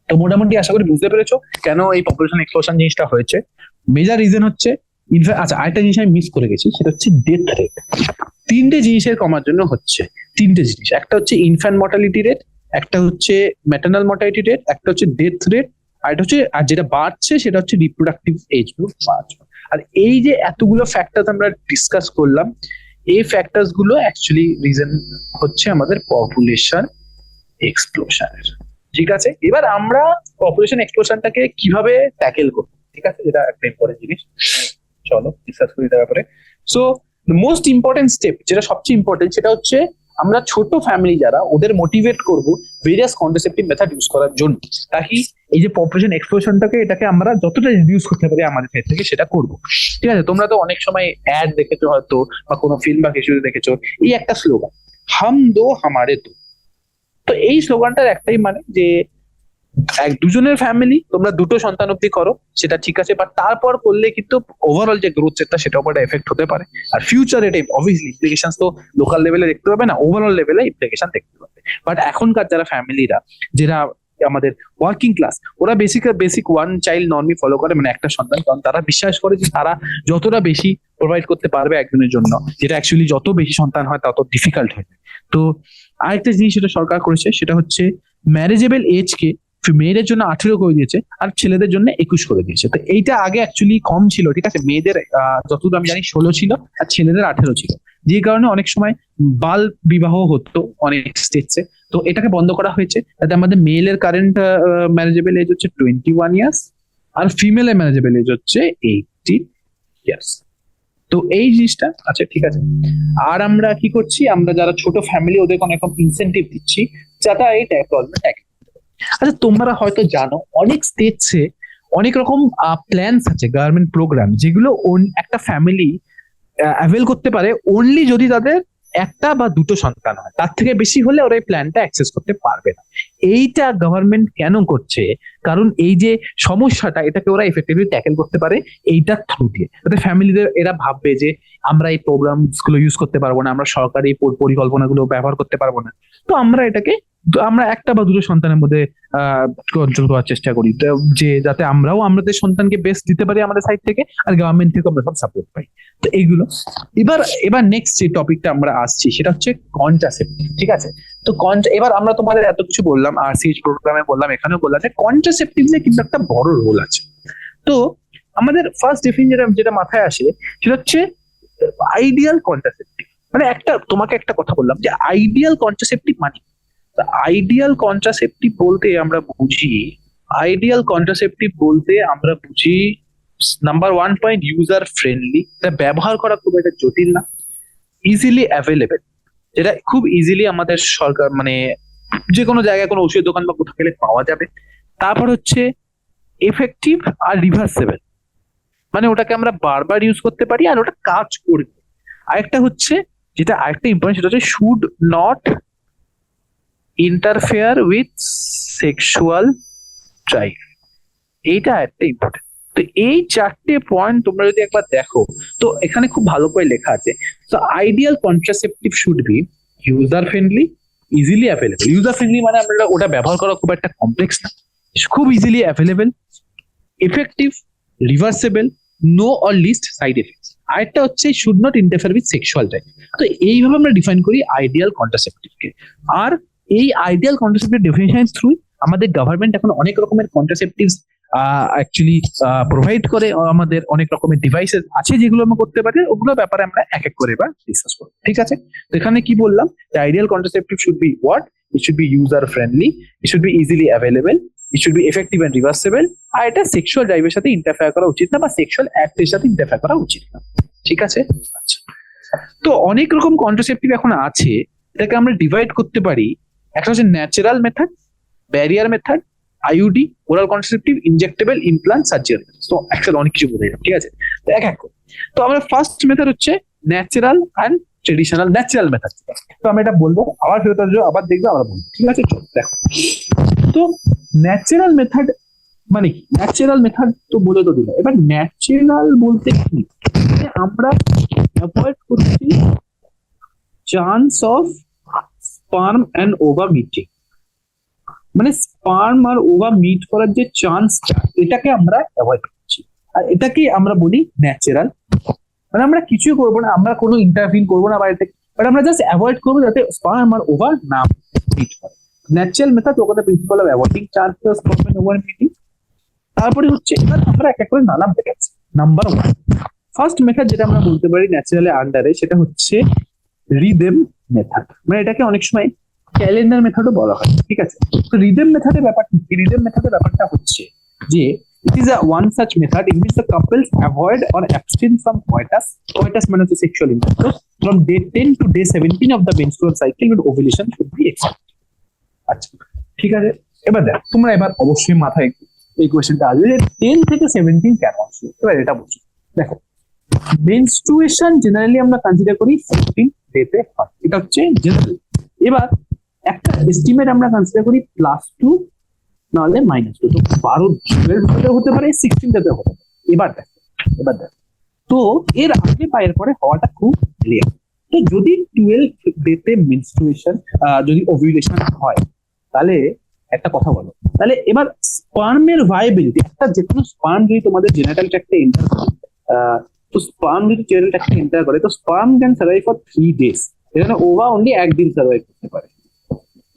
তো মোটামুটি আশা করি বুঝতে পেরেছো কেন এই পপুলেশন এক্সপ্লোশন জিনিসটা হয়েছে। মেজর রিজন হচ্ছে আচ্ছা, আরেকটা জিনিস আমি মিস করে গেছি, সেটা হচ্ছে ডেথ রেট। 3টে জিনিসের কমার জন্য হচ্ছে 3টে জিনিস, একটা হচ্ছে ইনফ্যান্ট মর্টালিটি রেট, একটা হচ্ছে ম্যাটার্নাল মর্টালিটি রেট, একটা হচ্ছে ডেথ রেট, আর এটা হচ্ছে, আর যেটা বাড়ছে সেটা হচ্ছে রিপ্রোডাক্টিভ এজ গ্রুপ বাড়ছে। আর এই যে এতগুলো ফ্যাক্টর আমরা ডিসকাস করলাম, এই ফ্যাক্টরস গুলো অ্যাকচুয়ালি রিজন হচ্ছে আমাদের পপুলেশন এক্সপ্লোশনের, ঠিক আছে। এবার আমরা পপুলেশন এক্সপ্লোশনটাকে কিভাবে ট্যাকেল করবো, ঠিক আছে, যেটা একটা ইম্পর্টেন্ট জিনিস, চলো ডিসকাস করি তার ব্যাপারে। সো মোস্ট ইম্পর্টেন্ট স্টেপ, যেটা সবচেয়ে ইম্পর্টেন্ট, সেটা হচ্ছে আমরা ছোট ফ্যামিলি যারা, ওদের মোটিভেট করব ভেরিয়াস কন্ট্রাসেপটিভ মেথড ইউজ করার জন্য, তাকি এই যে পপুলেশন এক্সপ্লোশনটাকে, এটাকে আমরা যতটা রিডিউস করতে পারি আমাদের সাইড থেকে সেটা করবো, ঠিক আছে। তোমরা তো অনেক সময় অ্যাড দেখেছো হয়তো, বা কোনো ফিল্ম বা কিছু দেখেছো, এই একটা স্লোগান, হাম দো হামারে দো। তো এই স্লোগানটার একটাই মানে যে দুজনের ফ্যামিলি তোমরা 2টো সন্তান অব্দি করো, সেটা ঠিক আছে, বাট তারপর করলে কিন্তু ওভারঅল যে গ্রোথ রেটটা সেটার উপর এফেক্ট হতে পারে। আর ফিউচার এটা অবভিয়াসলি ইমপ্লিকেশন তো লোকাল লেভেলে দেখতে পাবে না, ওভারঅল লেভেলে ইমপ্লিকেশন দেখতে পাবে। বাট এখনকার যারা ফ্যামিলিরা, যারা আমাদের ওয়ার্কিং ক্লাস, ওরা basic one child normie follow করে, মানে একটা সন্তান, কারণ তারা বিশ্বাস করে যে তারা যতটা বেশি প্রোভাইড করতে পারবে একজনের জন্য, যেটা অ্যাকচুয়ালি যত বেশি সন্তান হয় তত ডিফিকাল্ট হয়। তো আরেকটা জিনিস যেটা সরকার করেছে সেটা হচ্ছে ম্যারেজেবল এজকে মেয়েদের জন্য 18 করে দিয়েছে আর ছেলেদের জন্য 21 করে দিয়েছে। তো এইটা আগে অ্যাকচুয়ালি কম ছিল, ঠিক আছে, মেয়েদের যতদূর আমি জানি 16 ছিল আর ছেলেদের 18 ছিল, যে কারণে অনেক সময় বাল বিবাহ হতো অনেক স্টেটসে। তো এটাকে বন্ধ করা হয়েছে, যাতে আমাদের মেলের কারেন্ট ম্যারেজেবল এজ হচ্ছে 21 ইয়ার্স আর ফিমেলের ম্যারেজেবল এজ হচ্ছে 18 ইয়ার্স। তো এই জিনিসটা আচ্ছা, ঠিক আছে। আর আমরা কি করছি, আমরা যারা ছোট ফ্যামিলি ওদেরকে অনেক রকম ইনসেন্টিভ দিচ্ছি যাতে এই প্রবলেমটা ট্যাকেল। আচ্ছা, তোমরা হয়তো জানো অনেক স্টেটসে অনেক রকম প্ল্যানস আছে, গভর্নমেন্ট প্রোগ্রাম, যেগুলো একটা ফ্যামিলি অ্যাভেল করতে পারে অনলি যদি তাদের 1টা বা 2টো সন্তান হয়, তার থেকে বেশি হলে ওরা এই প্ল্যানটা অ্যাক্সেস করতে পারবে না। এইটা গভর্নমেন্ট কেন করছে? কারণ এই যে সমস্যাটা, এটাকে ওরা এফেক্টিভলি ট্যাকেল করতে পারে এইটার থ্রু দিয়ে। তাদের ফ্যামিলিদের এরা ভাববে যে আমরা এই প্রোগ্রামস গুলো ইউজ করতে পারবো না, আমরা সরকারি পরিকল্পনাগুলো ব্যবহার করতে পারবো না, তো আমরা এটাকে আমরা একটা বা দুটো সন্তানের মধ্যে কন্ট্রোল করার চেষ্টা করি, যে যাতে আমরাও আমাদের সন্তানকে বেস্ট দিতে পারি আমাদের সাইড থেকে, আর গভর্নমেন্ট থেকে আমরা সব সাপোর্ট পাই। তো এইগুলো এবার এবার নেক্সট যে টপিকটা আমরা আসছি সেটা হচ্ছে কন্ট্রাসেপ্টিভ। ঠিক আছে, তো এবার আমরা তোমাদের এত কিছু বললাম, RCH প্রোগ্রামে বললাম, এখানেও বললাম যে কন্ট্রাসেপ্টিভ এ কিন্তু একটা বড় রোল আছে। তো আমাদের ফার্স্ট ডেফিনিশন যেটা মাথায় আসে সেটা হচ্ছে আইডিয়াল কন্ট্রাসেপ্টিভ। মানে তোমাকে একটা কথা বললাম যে আইডিয়াল কন্ট্রাসেপ্টিভ মানে, আইডিয়াল কন্ট্রাসেপ্টিভ বলতে আমরা বুঝি, নাম্বার 1 পয়েন্ট ইউজার ফ্রেন্ডলি, এটা ব্যবহার করা খুব একটা জটিল না, ইজিলি অ্যাভেলেবেল, যেটা খুব ইজিলি আমাদের সরকার মানে যে কোনো জায়গায় কোনো ওষুধের দোকান বা কোথাও গেলে পাওয়া যাবে। তারপর হচ্ছে এফেক্টিভ আর রিভার্সেবল, মানে ওটাকে আমরা বারবার ইউজ করতে পারি আর ওটা কাজ করবে। আরেকটা হচ্ছে, যেটা আরেকটা ইম্পর্টেন্ট, সেটা হচ্ছে should not interfere with sexual drive, এইটা একটা ইম্পর্টেন্ট। তো এই চারটে পয়েন্ট তোমরা যদি একবার দেখো, তো এখানে খুব ভালো করে লেখা আছে। তো ideal contraceptive should be user friendly, easily available. User friendly মানে আমরা ওটা ব্যবহার করা খুব একটা কমপ্লেক্স না, খুব easily available, effective, reversible, no or least side effects. আরেকটা হচ্ছে should not interfere with sexual drive. তো এইভাবে আমরা ডিফাইন করি আইডিয়াল কন্ট্রাসেপটিভকে। আর এই আইডিয়াল কন্ট্রাসেপটিভ ডেফিনেশন থ্রু আমাদের গভর্নমেন্ট এখন অনেক রকমের কন্ট্রাসেপটিভস অ্যাকচুয়ালি প্রোভাইড করে, আমাদের অনেক রকমের ডিভাইসেস আছে যেগুলো আমরা করতে পারি, ওগুলো ব্যাপারে আমরা এক এক করে এবার ডিসকাস করবো। ঠিক আছে, তো এখানে কি বললাম, ideal contraceptive should be what, it should be user friendly, it should be easily available, it should be effective and reversible, আর এটা সেক্সুয়াল ড্রাইভের সাথে ইন্টারফেয়ার করা উচিত না, বা সেক্সুয়াল অ্যাক্টের সাথে ইন্টারফেয়ার করা উচিত না। ঠিক আছে, আচ্ছা। তো অনেক রকম কন্ট্রাসেপটিভ এখন আছে, এটাকে আমরা ডিভাইড করতে পারি। একটা হচ্ছে natural method, barrier method, IUD, oral contraceptive, injectable, implant, surgery. তো একসাথে অনেক কিছু বলে দিলাম। ঠিক আছে, তো এক এক করে। তো আমরা ফার্স্ট মেথড হচ্ছে natural and traditional. Natural method, তো আমরা এটা বলবো, আবার ফেরত আসবো, আবার দেখবো, আবার বলবো। ঠিক আছে, চলো দেখো। তো ন্যাচারাল মেথড মানে কি? ন্যাচারাল মেথড তো বলে তো দিলাম, এবার ন্যাচারাল বলতে কি? আমরা অ্যাভয়েড করছি chance of sperm and ওভা meeting, মানে স্পার্ম আর ওভা মিট করার যে চান্সটা, এটাকে আমরা অ্যাভয়েড করছি, আর এটাকে আমরা বলি ন্যাচারাল। মানে আমরা কিছুই করবো না, আমরা কোনো ইন্টারভিন করবো না বাইরে থেকে, বাট আমরা জাস্ট অ্যাভয়েড করবো যাতে স্পার্ম আর ওভা না মিট করে। ন্যাচারাল মেথড, ওখানে principle of avoiding chance of sperm and ova meeting. তারপরে হচ্ছে, এবার আমরা এক এক করে নাম দেখাচ্ছি। নাম্বার 1, ফার্স্ট মেথড যেটা আমরা বলতে পারি ন্যাচারালের আন্ডারে, সেটা হচ্ছে রিদেম মেথড। মানে এটাকে অনেক সময় ক্যালেন্ডার মেথডও বলা হয়। ঠিক আছে, তো রিদেম মেথডের ব্যাপারটা কি? রিদেম মেথডের ব্যাপারটা হচ্ছে যে it is a one such method in which the couples avoid or abstain from coitus. Coitus মানে হচ্ছে sexual intercourse from day 10 to day 17 of the menstrual cycle when ovulation should be expected. আচ্ছা, ঠিক আছে। এবার দেখো, তোমরা এবার অবশ্যই মাথায় এই কোয়েশ্চেনটা আসবে যে 10 থেকে 17 কেন আসবে। এবার এটা বুঝো। দেখো, মেনস্ট্রুয়েশন জেনারেলি আমরা কনসিডার করি 14 ডেতে হয়, এটা হচ্ছে জেনারেল। এবার একটা এস্টিমেট আমরা কনসিডার করি +2 নাহলে -2, তো 12 হতে পারে, 16 ডেতে হতে পারে। এবার দেখো, তো এর আগে বা এর পরে হওয়াটা খুব রেয়ার। তো যদি 12 ডেতে মেনস্ট্রুয়েশন, যদি ওভিউলেশন হয়, তাহলে একটা কথা বলো, তাহলে এবার স্পার্মের ভায়াবিলিটি, একটা যে কোনো স্পার্ম যদি তোমাদের জেনারেটাল ট্র্যাক্টে এন্টার করে, তো স্পার্ম যদি জেনারেটাল ট্র্যাক্টে এন্টার করে, তো sperm can survive for 3 days, এখানে ওভা অনলি একদিন সার্ভাইভ করতে পারে।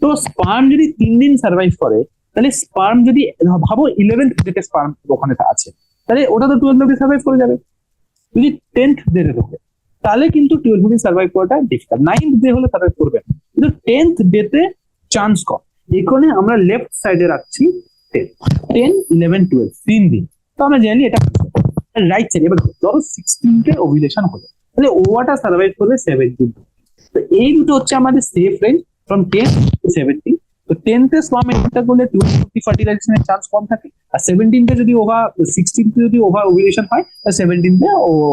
তো স্পার্ম যদি 3 দিন সার্ভাইভ করে, তাহলে স্পার্ম যদি ভাবো 11th ডেটে স্পার্ম ওখানে আছে, তাহলে ওটা তো 12 অব্দি সার্ভাইভ করে যাবে। যদি 10th ডেটে ঢোকে, তাহলে কিন্তু 12 অব্দি সার্ভাইভ করাটা ডিফিকাল্ট। 9th ডে হলে সার্ভাইভ করবে, কিন্তু 10th ডেতে চান্স কম। এখানে আমরা লেফট সাইডে রাখছি 10, 11, 12, 3 দিন। তো আমরা জানি এটা রাইট সাইড। এবার ধরো 16th ওভিউলেশন হলো, তাহলে ওভাটা সার্ভাইভ করবে 17। তো এই দুটো হচ্ছে আমাদের সেফ রেঞ্জ ফ্রম 10 to 17। তো 10th স্পার্ম এন্টার করলে 12 অব্দি ফার্টিলাইজেশনের চান্স কম থাকে, আর 17th যদি ওভার, 16th যদি ওভার ওভিউলেশন হয়, তাহলে 17th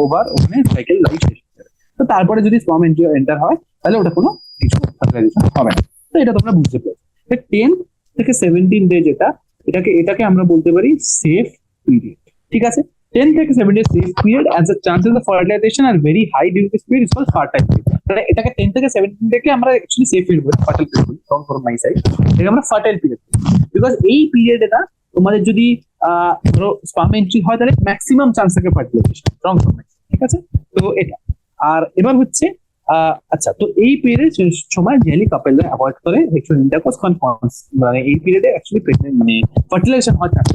ওভার ওখানে সাইকেল লাইফ শেষ হয়ে যাবে। তো তারপরে যদি স্পার্ম এন্টার হয়, তাহলে ওটা কোনো কিছু ফার্টিলাইজেশন হবে না। তো এটা তোমরা বুঝতে পারছো। 10 থেকে 17 ডে যেটা, এটাকে আমরা বলতে পারি সেফ পিরিয়ড। ঠিক আছে, 10 থেকে 17 days safe period as the chances of fertilization are very high during this period is called fertile period। মানে এটাকে 10 থেকে 17 থেকে আমরা অ্যাকচুয়ালি সেফ পিরিয়ড বলি, ফার্টাইল পিরিয়ড বলি, ফ্রম মাই সাইড এটাকে আমরা ফার্টাইল পিরিয়ড, বিকজ এই পিরিয়ডে না তোমাদের যদি ধরো স্পার্ম এন্ট্রি হয় তাহলে ম্যাক্সিমাম চান্স থাকে ফার্টিলাইজেশন, ফ্রম মাই সাইড। ঠিক আছে, তো এটা আর এবার হচ্ছে আচ্ছা, তো এই পিরিয়ডের সময় জেনারেলি কাপলরা অ্যাভয়েড করে সেক্সুয়াল ইন্টারকোর্স, মানে এই পিরিয়ডে অ্যাকচুয়ালি প্রেগন্যান্ট মানে ফার্টিলাইজেশন হয় চান্স।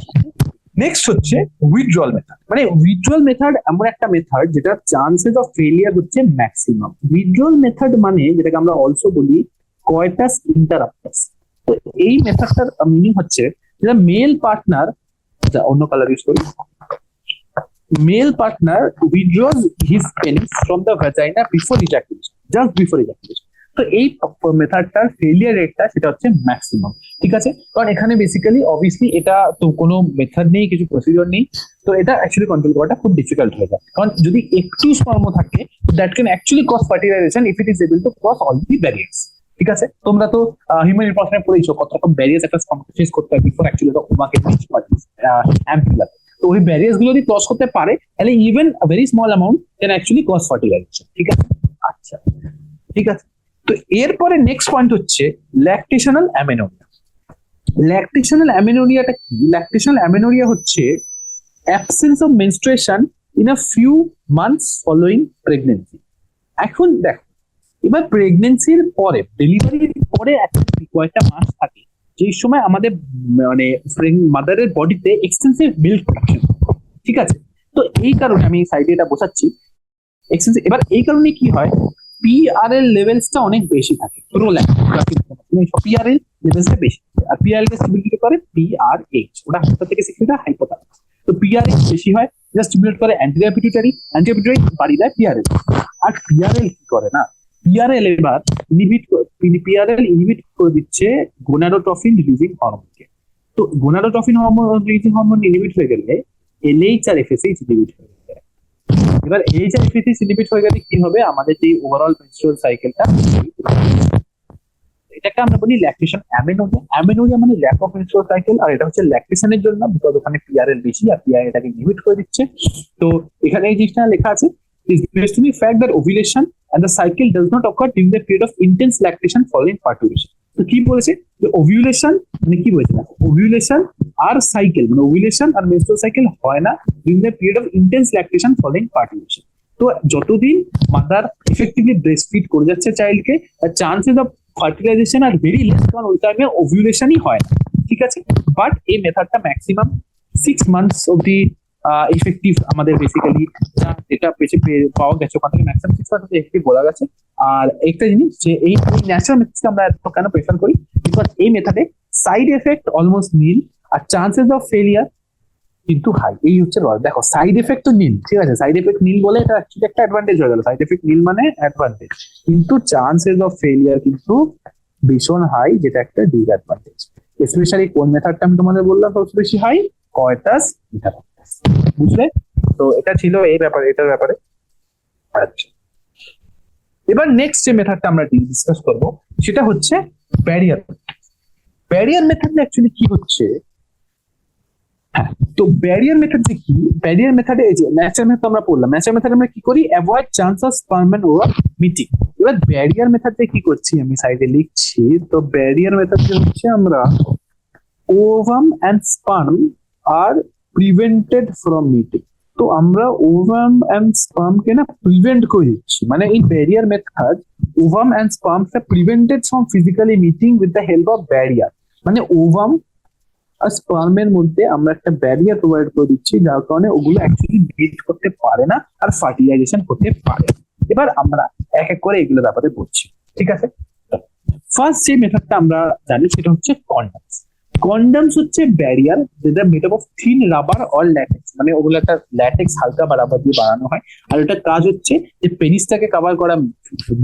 নেক্সট হচ্ছে উইথড্রয়াল মেথড। মানে উইথড্রয়াল মেথড এমন একটা মেথড যেটা চান্সেস অফ ফেলিয়ার হচ্ছে ম্যাক্সিমাম। উইথড্রয়াল মেথড মানে যেটাকে আমরা অলসো বলি কয়টাস ইন্টারাপ্টাস। তো এই মেথডটার মিনিং হচ্ছে যেটা মেল পার্টনার, অন্য কালার ইউজ করি, mail partner withdraws his penis from the vagina before ejaculation, just before ejaculation। তো এই মেথডটার ফেলিয়ার রেটটা সেটা হচ্ছে ম্যাক্সিমাম। ঠিক আছে, কারণ এখানে বেসিক্যালি অবভিয়াসলি এটা তো কোনো মেথড নেই, কিছু প্রসিডিওর নেই, তো এটা অ্যাকচুয়ালি কন্ট্রোল করাটা খুব ডিফিকাল্ট হয়ে যায়। কারণ যদি একটু স্পার্ম থাকে that can actually cause fertilization if it is able to cross all the barriers. ঠিক আছে, তোমরা তো হিউম্যান রিপ্রোডাকশনে পড়েছো কত রকম ব্যারিয়ার্স একটা স্পার্ম ফেস করতে হয় বিফোর অ্যাকচুয়ালি এটা ওভাকে রিচ অ্যাম্পুলা। তো ওই ব্যারিয়ার্স গুলো যদি ক্রস করতে পারে তাহলে even very small amount can actually cause fertilization. ঠিক আছে, আচ্ছা ঠিক আছে। তো এরপরে নেক্সট পয়েন্ট হচ্ছে ল্যাকটেশনাল অ্যামেনোরিয়া। ল্যাকটেশনাল অ্যামেনোরিয়াটা কি? ল্যাকটেশনাল অ্যামেনোরিয়া হচ্ছে absence of menstruation in a few months following pregnancy. এখন দেখো, এবার প্রেগনেন্সির পরে, ডেলিভারির পরে কয়েকটা মাস থাকে যে সময় আমাদের মানে মাদারের বডিতে এক্সটেন্সিভ মিল্ক প্রোডাকশন। ঠিক আছে, তো এই কারণে আমি সাইডে এটা বোঝাচ্ছি এক্সটেন্সিভ। এবার এই কারণে কি হয়, পিআরএল লেভেলসটা অনেক বেশি থাকে, পিআরএল লেভেলসটা বেশি থাকে, আর পিআরএল কে স্টিমুলেট করে পিআরএইচ, ওটা হাসপাতাল থেকে শিখে হাইপোথ্যালামাস। তো পিআরএইচ বেশি হয়, যা স্টিমুলেট করে অ্যান্টেরিয়র পিটুইটারি, অ্যান্টেরিয়র পিটুইটারি বাড়িয়ে দেয় পিআরএল। আর পিআরএল কি করে না, পিআরএল এবার ইনহিবিট করে দিচ্ছে গোনাডোট্রফিন রিলিজিং হরমোনকে। তো গোনাডোট্রফিন রিলিজিং হরমোন ইনহিবিট হয়ে গেলে এলএইচ আর এফএসএইচ ইনহিবিট হয়ে যাবে। এবার এইচ আর এফএসএইচ ইনহিবিট হয়ে গেলে কি হবে, আমাদের যে ওভারঅল মেনস্ট্রুয়াল সাইকেলটা, এটাকে আমরা বলি ল্যাকটেশন অ্যামেনোরিয়া। অ্যামেনোরিয়া মানে ল্যাক অফ মেনস্ট্রুয়াল সাইকেল, আর এটা হচ্ছে ল্যাকটেশনের জন্য, বিকজ ওখানে পিআরএল বেশি আর পিআরএল এটাকে ইনহিবিট করে দিচ্ছে। তো এখানে এই জিনিসটা লেখা আছে, is based on the fact that ovulation and the cycle does not occur during the period of intense lactation following parturition। তো কি বলেছে যে ওভিউলেশন মানে কি বলেছে, ওভিউলেশন আর সাইকেল মানে ওভিউলেশন আর মেনস্ট্রুয়াল সাইকেল হয় না during the period of intense lactation following parturition. তো যতদিন মাদার এফেক্টিভলি ব্রেস্ট ফিড করে যাচ্ছে চাইল্ডকে, তার chances of fertilization are very less, কারণ ওই টাইমে ওভিউলেশনই হয় না। ঠিক আছে, বাট এই মেথডটা ম্যাক্সিমাম 6 months অব্দি ইফেক্টিভ আমাদের বেসিক্যালি যেটা পাওয়া গেছে ওখান থেকে ম্যাক্সিমাম 6 months এফেক্টিভ বলা গেছে। আর একটা জিনিস যে এই ন্যাচারাল মেথডকে আমরা এত কেন প্রেফার করি, বিকজ এই মেথডে সাইড এফেক্ট অলমোস্ট নীল আর চান্সেস অফ ফেলিয়ার কিন্তু হাই। এই হচ্ছে দেখো, সাইড এফেক্ট তো নীল, ঠিক আছে, সাইড এফেক্ট নীল বলে এটা অ্যাকচুয়ালি একটা অ্যাডভান্টেজ হয়ে গেল, সাইড এফেক্ট নীল মানে অ্যাডভান্টেজ, কিন্তু চান্সেস অফ ফেলিয়ার কিন্তু ভীষণ হাই, যেটা একটা ডিসঅ্যাডভান্টেজ। স্পেশালি কোন মেথডটা আমি তোমাদের বললাম সবচেয়ে বেশি হাই, কয়টাস ইন্টারাপ্টাস। বুঝলে? তো এটা ছিল এই ব্যাপারে, এটার ব্যাপারে। আচ্ছা, এবার নেক্সট যে মেথডটা আমরা ডিসকাস করব সেটা হচ্ছে ব্যারিয়ার। ব্যারিয়ার মেথডে অ্যাকচুয়ালি কি হচ্ছে, হ্যাঁ, তো ব্যারিয়ার মেথড যে কি, ব্যারিয়ার মেথডে এই যে ন্যাচারাল মেথড আমরা পড়লাম, ন্যাচারাল মেথড আমরা কি করি, avoid chance of sperm and ovum meeting. এবার ব্যারিয়ার মেথডে কি করছি আমি সাইডে লিখছি, তো ব্যারিয়ার মেথড হচ্ছে আমরা ovum and sperm are prevented from meeting. তো আমরা ওভাম এন্ড স্পার্ম কে না প্রিভেন্ট করে দিচ্ছি, মানে in barrier method ovum and sperm are prevented from physically meeting with the help of barrier। মানে ওভাম আর স্পার্মের মধ্যে আমরা একটা ব্যারিয়ার প্রোভাইড করে দিচ্ছি, যার কারণে ওগুলো অ্যাকচুয়ালি মিট করতে পারে না আর ফার্টিলাইজেশন করতে পারে। এবার আমরা এক এক করে এগুলো ব্যাপারে বলছি, ঠিক আছে। ফার্স্ট যে মেথডটা আমরা জানি সেটা হচ্ছে কন্ডমস। কন্ডমস হচ্ছে ব্যারিয়ার যেটা made up of thin rubber or latex, মানে ওগুলো একটা ল্যাটেক্স হালকা বা রাবার দিয়ে বানানো হয়, আর এটা কাজ হচ্ছে যে পেনিসটাকে কভার করা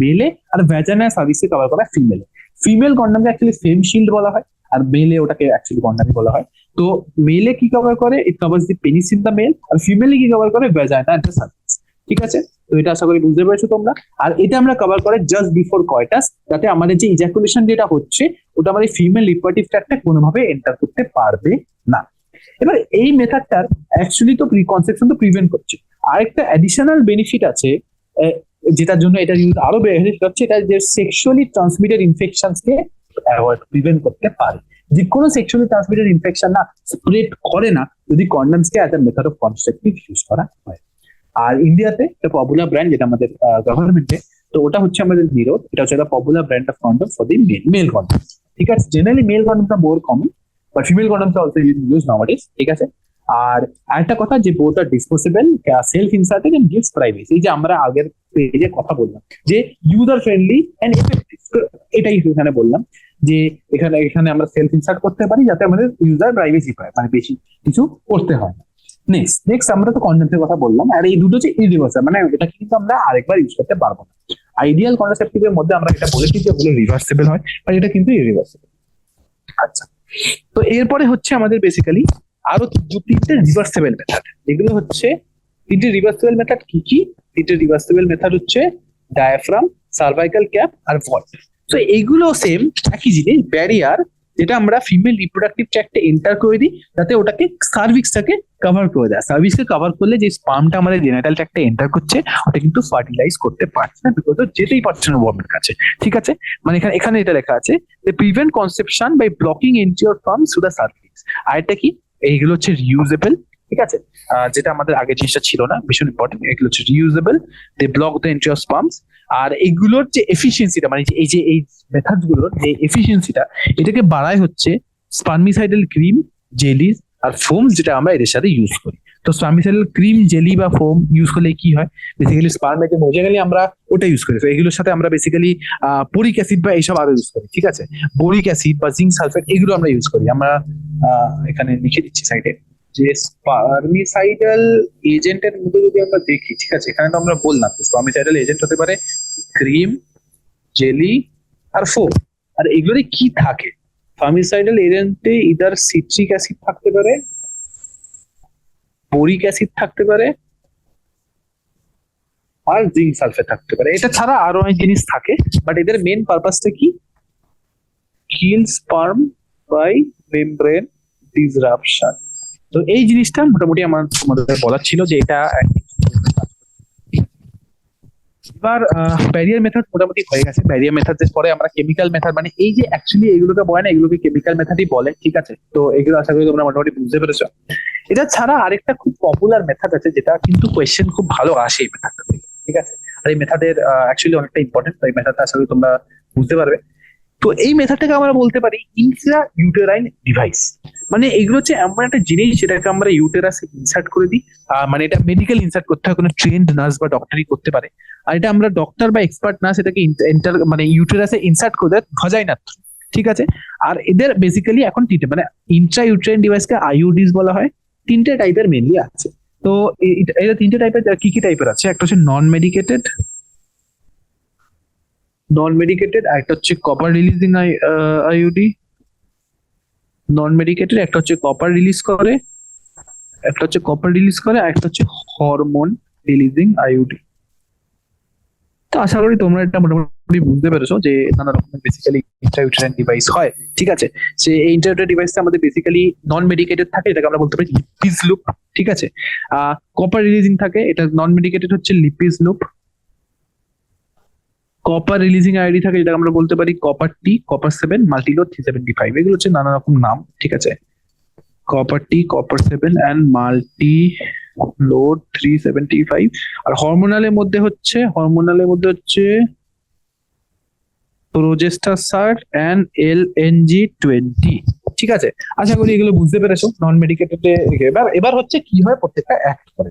মেলে আর ভ্যাজানা সার্ভিসকে কভার করা ফিমেলে। ফিমেল কন্ডমকে অ্যাকচুয়ালি ফেম শিল্ড বলা হয়, আর মেলে ওটাকে অ্যাকচুয়ালি কন্ডমই বলা হয়। তো মেলে কি কভার করে, it covers the penis in the male, আর ফিমেলে কি কভার করে, ভ্যাজানা এন্ড দ্য সার্ভিস। ঠিক আছে, তো এটা আশা করি বুঝতে পেরেছো তোমরা। আর এটা আমরা কভার করে জাস্ট বিফোর কয়টাস, যাতে আমাদের যে ইজাকুলেশন যেটা হচ্ছে ওটা আমার এই ফিমেল রিপ্রোডাক্টিভ ট্র্যাক্টে কোনোভাবে এন্টার করতে পারবে না। এবার এই মেথডটার অ্যাকচুয়ালি তো প্রিকনসেপশন তো প্রিভেন্ট করছে। আরেকটা অ্যাডিশনাল বেনিফিট আছে যেটার জন্য এটা ইউজ আরো বেড়ে গেছে, সেটা হচ্ছে এটা যে সেক্সুয়ালি ট্রান্সমিটেড ইনফেকশনকে অ্যাভয়েড প্রিভেন্ট করতে পারে। যে কোনো সেক্সুয়ালি ট্রান্সমিটেড ইনফেকশন না স্প্রেড করে না যদি কন্ডমসকে as a method of contraceptive use করা হয়। আর ইন্ডিয়াতে একটা পপুলার ব্র্যান্ড যেটা আমাদের গভর্নমেন্টে, তো ওটা হচ্ছে আমাদের নিরোধ। এটা হচ্ছে একটা popular brand of condom for the male condom. ঠিক আছে, জেনারেলি মেল কন্ডমটা more common, but female condoms also use nowadays. ঠিক আছে, আর আরেকটা কথা যে বোথ আর disposable, self inserted and gives privacy. এই যে আমরা আগের পেজে কথা বললাম যে ইউজার ফ্রেন্ডলি এন্ড এফেক্টিভ, এটাই এখানে বললাম যে এখানে এখানে আমরা সেলফ ইনসার্ট করতে পারি যাতে আমাদের ইউজার প্রাইভেসি পায়, মানে বেশি কিছু করতে হয় না। নেক্সট আমরা তো কন্ডেন্সের কথা বললাম, আর এই দুটো হচ্ছে ইরিভার্সাল, মানে এটা কিন্তু আমরা আরেকবার ইউজ করতে পারবো না। আইডিয়াল কন্ট্রাসেপটিভের মধ্যে আমরা এটা বলেছি যে হলো রিভার্সেবল হয়, আর এটা কিন্তু ইরিভার্সেবল। আচ্ছা, তো এরপরে হচ্ছে আমাদের বেসিক্যালি আরো তিনটে রিভার্সেবল মেথড। এগুলো হচ্ছে তিনটে রিভার্সেবল মেথড। কি কি তিনটে রিভার্সেবল মেথড? হচ্ছে ডায়াফ্রাম, সার্ভাইকাল ক্যাপ আর ভল্ট। তো এইগুলো সেম একই জিনিস, ব্যারিয়ার যেটা আমরা ফিমেল রিপ্রোডাক্টিভ ট্র্যাক্টে এন্টার করে দিই যাতে ওটাকে সার্ভিক্সটাকে কভার করে দেয়। সার্ভিক্সকে কভার করলে যে স্পার্মটা আমাদের জেনাইটাল ট্র্যাক্টে এন্টার করছে ওটা কিন্তু ফার্টিলাইজ করতে পারছে না, বিকজ যেতেই পারছে না ওয়ার্মের কাছে। ঠিক আছে, মানে এখানে এখানে এটা লেখা আছে যে prevent conception by blocking entry of sperm through the cervix. আর এটা কি, এইগুলো হচ্ছে রিউজেবল। ঠিক আছে, যেটা আমাদের আগে জিনিসটা ছিল না, ভীষণ ইম্পর্টেন্ট। এগুলো হচ্ছে reusable, they block the entry of sperms. আর এগুলোর যে এফিসিয়েন্সিটা, মানে এই মেথড গুলোর যে এফিসিয়েন্সিটা, এটাকে বাড়ায় হচ্ছে স্পার্মিসাইডাল ক্রিম, জেলিস আর ফোমস, যেটা আমরা এদের সাথে ইউজ করি। তো স্পার্মিসাইডাল ক্রিম, জেলি বা ফোম ইউজ করলে কি হয়, বেসিক্যালি স্পার্মে যে মজে গেলে আমরা ওটা ইউজ করি। তো এগুলোর সাথে আমরা বেসিক্যালি বোরিক অ্যাসিড বা এইসব আরো ইউজ করি। ঠিক আছে, বোরিক অ্যাসিড বা জিঙ্ক সালফেট এগুলো আমরা ইউজ করি। আমরা এখানে লিখে দিচ্ছি সাইডে যে স্পার্মিসাইডাল এজেন্টের মধ্যে যদি আমরা দেখি, ঠিক আছে, এখানে তো আমরা বললাম স্পার্মিসাইডাল এজেন্ট হতে পারে ক্রিম, জেলি আর ফোম। আর এগুলোতে কি থাকে? ফার্মিসাইডাল এজেন্টে ইদার সিট্রিক অ্যাসিড থাকতে পারে, বোরিক অ্যাসিড থাকতে পারে, আর জিঙ্ক সালফেট থাকতে পারে। এটা ছাড়া আরো অনেক জিনিস থাকে, বাট এদের মেন পারপাসটা কি? কিল স্পার্ম বাই মেমব্রেন ডিসরাপশন। তো এই জিনিসটা মোটামুটি আমাদের বলার ছিল যে এটা। এবার ব্যারিয়ার মেথড মোটামুটি হয়ে গেছে। ব্যারিয়ার মেথডের পরে আমরা কেমিক্যাল মেথড, মানে এই যে অ্যাকচুয়ালি এগুলোকে বলে না, এগুলোকে কেমিক্যাল মেথডই বলে। ঠিক আছে, তো এগুলো আশা করি তোমরা মোটামুটি বুঝতে পেরেছো। এটা ছাড়া আরেকটা খুব পপুলার মেথড আছে যেটা কিন্তু কোয়েশ্চেন খুব ভালো আসে এই মেথডটা থেকে। ঠিক আছে, আর এই মেথডের অ্যাকচুয়ালি অনেকটা ইম্পর্টেন্ট, তো এই মেথডটা আশা করি তোমরা বুঝতে পারবে। তো এই মেথডটাকে আমরা বলতে পারি ইন্ট্রা ইউটেরাইন ডিভাইস। মানে এগুলো হচ্ছে এমন একটা জিনিস যেটাকে আমরা ইউটেরাসে ইনসার্ট করে দিই। মানে এটা মেডিকেল ইনসার্ট করতে হয়, কোনো ট্রেন্ড নার্স বা ডক্টরই করতে পারে। আর এটা আমরা ডক্টর বা এক্সপার্ট নার্স এটাকে মানে ইউটেরাসে ইনসার্ট করে দেয় ভজাইনা। ঠিক আছে, আর এদের বেসিক্যালি এখন তিনটে, মানে ইন্ট্রা ইউটেরাইন ডিভাইসকে আইইউডিস বলা হয়। তিনটে টাইপের মেনলি আছে। তো এটা তিনটে টাইপের, কি কি টাইপের আছে? একটা হচ্ছে নন মেডিকেটেড, একটা হচ্ছে কপার রিলিজিং আইইউডি নন মেডিকেটেড, একটা হচ্ছে কপার রিলিজ করে, আর একটা হচ্ছে হরমোন রিলিজিং আইইউডি। তো আশা করি তোমরা এটা মোটামুটি বুঝতে পেরেছো যে নানা রকমের বেসিক্যালি ইন্ট্রাইউটেরাইন ডিভাইস হয়। ঠিক আছে, যে এই ইন্ট্রাইউটেরাইন ডিভাইসটা আমাদের বেসিক্যালি নন মেডিকেটেড থাকে, এটাকে আমরা বলতে পারি লিপিজ লুপ। ঠিক আছে, কপার রিলিজিং থাকে, এটা নন মেডিকেটেড হচ্ছে Lipi's loop. Copper releasing ID থাকে, যেটা আমরা বলতে পারি কপার টি, কপার 7, মাল্টিলোড 375। এগুলো হচ্ছে নানা রকম নাম। ঠিক আছে, copper T, copper 7 and multi load 375। আর হরমোনালের মধ্যে হচ্ছে প্রোজেস্টাসার এন্ড LNG20। ঠিক আছে, আশা করি এগুলো বুঝতে পেরেছো নন মেডিকেটেড। এবার হচ্ছে কি হয় প্রত্যেকটা অ্যাক্ট করে।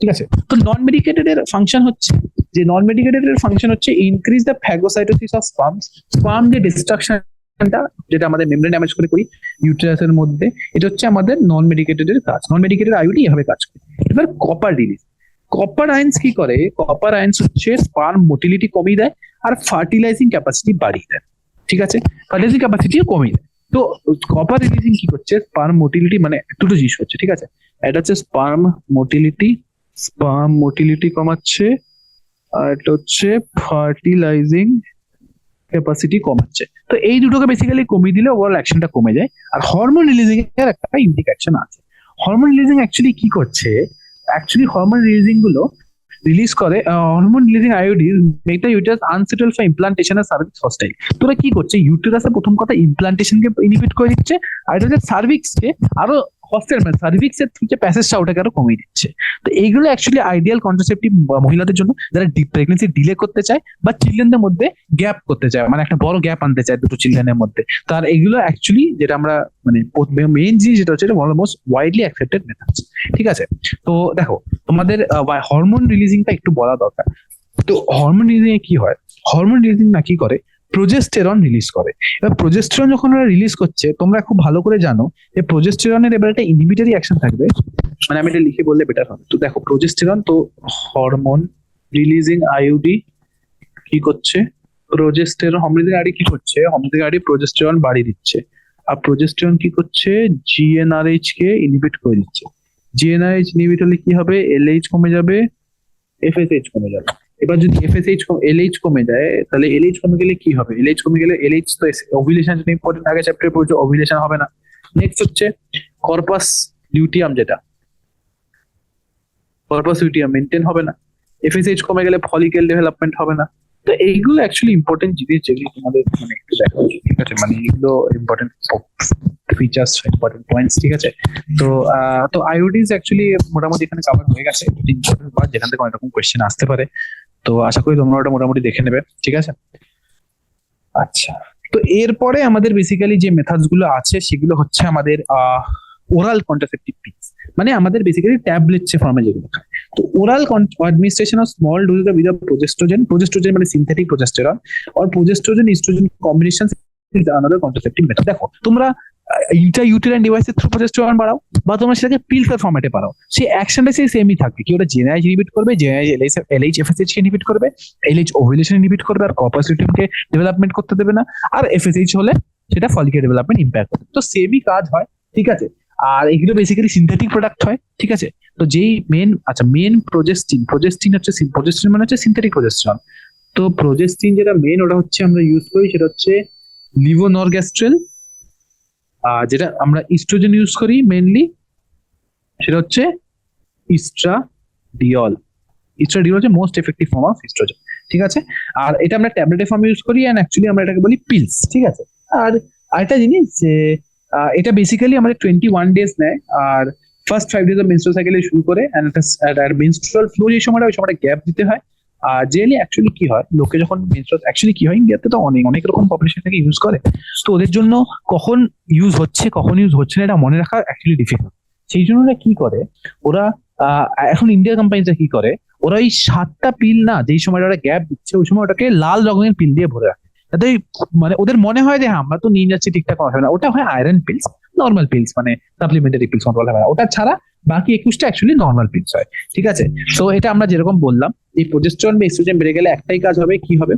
ঠিক আছে, তো নন মেডিকেটেড এর ফাংশন হচ্ছে increase the phagocytosis of sperm যে ডিস্ট্রাকশনটা যেটা আমাদের মেমব্রেন ড্যামেজ করে করি ইউটেরাসের মধ্যে, এটা হচ্ছে আমাদের নন মেডিকেটেড এর কাজ। নন মেডিকেটেড আইইউডি এভাবে কাজ করে। এবার কপার রিলিজ, কপার আয়ন্স কি করে? কপার আয়ন্স হচ্ছে স্পার্ম মোটিলিটি কমিয়ে দেয় আর ফার্টিলাইজিং ক্যাপাসিটি বাড়িয়ে দেয়। ঠিক আছে, ফার্টিলাইজিং ক্যাপাসিটিও কমিয়ে দেয়। তো কপার রিলিজিং কি করছে? স্পার্ম মোটিলিটি, মানে দুটো জিনিস হচ্ছে। ঠিক আছে, এটা হচ্ছে স্পার্ম মোটিলিটি কমাচ্ছে, আর এটা হচ্ছে ফার্টিলাইজিং ক্যাপাসিটি কমাচ্ছে। তো এই দুটোকে বেসিক্যালি কমিয়ে দিলে ওভারঅল অ্যাকশনটা কমে যায়। আর হরমোন রিলিজিং এর একটা ইউনিক অ্যাকশন আছে। হরমোন রিলিজিং অ্যাকচুয়ালি কি করছে, অ্যাকচুয়ালি হরমোন রিলিজিং গুলো রিলিজ করে, hormone releasing IUDs make the uterus unsettle for implantation আর সার্ভিক্স হস্টাইল। তোরা কি করছে, ইউটেরাসে প্রথম কথা ইমপ্লান্টেশনকে ইনহিবিট করে দিচ্ছে, আর এটা হচ্ছে সার্ভিক্সকে আরো হস্টেল মানে সার্ভিক্স এর যে প্যাসেজটা ওটাকে আরো কমিয়ে দিচ্ছে। তো এইগুলো অ্যাকচুয়ালি আইডিয়াল কন্ট্রাসেপটিভ মহিলাদের জন্য যারা প্রেগনেন্সি ডিলে করতে চায় বা চিলড্রেনদের মধ্যে গ্যাপ করতে চায়, মানে একটা বড় গ্যাপ আনতে চায় দুটো চিলড্রেনের মধ্যে। তার এগুলো অ্যাকচুয়ালি যেটা আমরা মানে মেইন জিনিস যেটা হচ্ছে one of most widely accepted methods. ঠিক আছে, তো দেখো তোমাদের হরমোন রিলিজিংটা একটু বলা দরকার। তো হরমোন রিলিজিং কি হয়, হরমোন রিলিজিং না কি করে, প্রোজেস্টেরন রিলিজ করে। এবার প্রোজেস্টেরন যখন ওরা রিলিজ করছে, তোমরা খুব ভালো করে জানো যে প্রোজেস্টেরনের এবার একটা ইনহিবিটরি অ্যাকশন থাকবে, মানে আমি এটা লিখে বললে বেটার হবে। তো দেখো প্রোজেস্টেরন, তো হরমোন রিলিজিং আইউডি কি করছে, প্রোজেস্টেরন হরমোন রিলিজিং আইডি কি করছে, হরমোন রিলিজিং আইডি প্রোজেস্টেরন বাড়িয়ে দিচ্ছে। আর প্রোজেস্টেরন কি করছে, জিএনআরএইচ কে ইনহিবিট করে দিচ্ছে। জিএনআরএইচ ইনহিবিট হলে কি হবে, এলএইচ কমে যাবে, এফএসএইচ কমে যাবে। এবার যদি এলএইচ কমে যায়, তাহলে এলএইচ কমে গেলে কি হবে, এলএইচ কমে গেলে এলএইচ তো ওভিলেশন ইম্পর্টেন্ট, আগে চ্যাপ্টারে পড়ছো, ওভিলেশন হবে না। নেক্সট হচ্ছে কর্পাস লিউটিয়াম, যেটা কর্পাস লিউটিয়াম মেনটেন হবে না। এফএসএইচ কমে গেলে ফলিকেল ডেভেলপমেন্ট হবে না। তো এইগুলো অ্যাকচুয়ালি ইম্পর্টেন্ট জিনিস যেগুলো তোমাদের মানে একটু দেখা উচিত। ঠিক আছে, মানে এগুলো ইম্পর্টেন্ট ফিচার্স, ইম্পর্টেন্ট পয়েন্টস। ঠিক আছে, তো তো আইওডিজ অ্যাকচুয়ালি মোটামুটি এখানে কভার হয়ে গেছে, ইম্পর্টেন্ট পার্ট যেখান থেকে অনেক রকম কোয়েশ্চেন আসতে পারে। তো আশা করি তোমরা ওটা মোটামুটি দেখে নেবে। ঠিক আছে, আচ্ছা। তো এরপরে আমাদের বেসিক্যালি যে মেথডস গুলো আছে সেগুলো হচ্ছে আমাদের ওরাল কন্ট্রাসেপটিভ পিলস, মানে আমাদের বেসিক্যালি ট্যাবলেটস ফর্মে যেগুলো খায়। তো oral administration of small doses with progestogen, progestogen মানে সিনথেটিক প্রোজেস্টেরন, আর progestogen oestrogen combination is another contraceptive method. দেখো তোমরা ইন্ট্রাইউটেরাইন ডিভাইসের থ্রু প্রোজেস্টেরন বাড়াও, বা তোমরা সেটাকে পিলসের ফরম্যাটে বাড়াও, সেই অ্যাকশনটা সেই সেমই থাকবে। কি ওটা জেনারেজ ইনহিবিট করবে, জেনারেজ এলএইচ এফএসএইচ কে ইনহিবিট করবে, এলএইচ ওভিলেশন ইনহিবিট করবে, আর কর্পাস লিউটিয়ামকে ডেভেলপমেন্ট করতে দেবে না, আর এফএসএইচ হলে সেটা ফলিকেল ডেভেলপমেন্ট ইম্প্যাক্ট করবে। তো সেমই কাজ হয়। ঠিক আছে, আর এগুলো বেসিক্যালি সিনথেটিক প্রোডাক্ট হয়। ঠিক আছে, তো যেই মেন প্রোজেস্টিন হচ্ছে, প্রোজেস্টিন মানে হচ্ছে সিনথেটিক প্রোজেস্টেরন। তো প্রোজেস্টিন যেটা মেন ওটা হচ্ছে আমরা ইউজ করি, সেটা হচ্ছে লিভোনরগ্যাস্ট্রেল। যেটা আমরা ইস্ট্রোজেন ইউজ করি মেনলি, সেটা হচ্ছে ইস্ট্রাডিওল। ইস্ট্রাডিওল হচ্ছে most effective form of estrogen. ঠিক আছে, আর এটা আমরা ট্যাবলেটের ফর্মে ইউজ করি, এন্ড অ্যাকচুয়ালি আমরা এটাকে বলি পিলস। ঠিক আছে, আর আরেকটা জিনিস যে এটা বেসিক্যালি আমাদের 21 ডেজ নেয়, আর ফার্স্ট 5 ডেজ অফ মেনস্ট্রুয়াল সাইকেলে শুরু করে, এন্ড মেনস্ট্রুয়াল ফ্লো যে সময়টা, ওই সময়টা গ্যাপ দিতে হয়। আর জেনারেলি অ্যাকচুয়ালি কি হয়, লোকে যখন মেনস্ট্রুয়াল অ্যাকচুয়ালি কি হয়, ইন্ডিয়াতে তো অনেক অনেক রকম পপুলেশন থেকে ইউজ করে, তো ওদের জন্য কখন ইউজ হচ্ছে কখন ইউজ হচ্ছে না এটা মনে রাখা অ্যাকচুয়ালি ডিফিকাল্ট। সেই জন্য ওরা কি করে, ওরা এখন ইন্ডিয়া কোম্পানিটা কি করে, ওরা ওই 7টা পিল না, যেই সময়টা ওরা গ্যাপ দিচ্ছে ওই সময় ওটাকে লাল রঙের পিল দিয়ে ভরে রাখে, যাতে মানে ওদের মনে হয় যে হ্যাঁ আমরা তো নিয়ে যাচ্ছি ঠিকঠাক হবে না। ওটা হয় আয়রন পিলস, নর্মাল পিলস মানে সাপ্লিমেন্টারি পিলস বলা হয় না, ওটা ছাড়া বাকি 21টা অ্যাকচুয়ালি নর্মাল পিলস হয়। ঠিক আছে, তো এটা আমরা যেরকম বললাম, এই প্রোজেস্টেরন বা এস্ট্রোজেন বেড়ে গেলে একটাই কাজ হবে, কি হবে,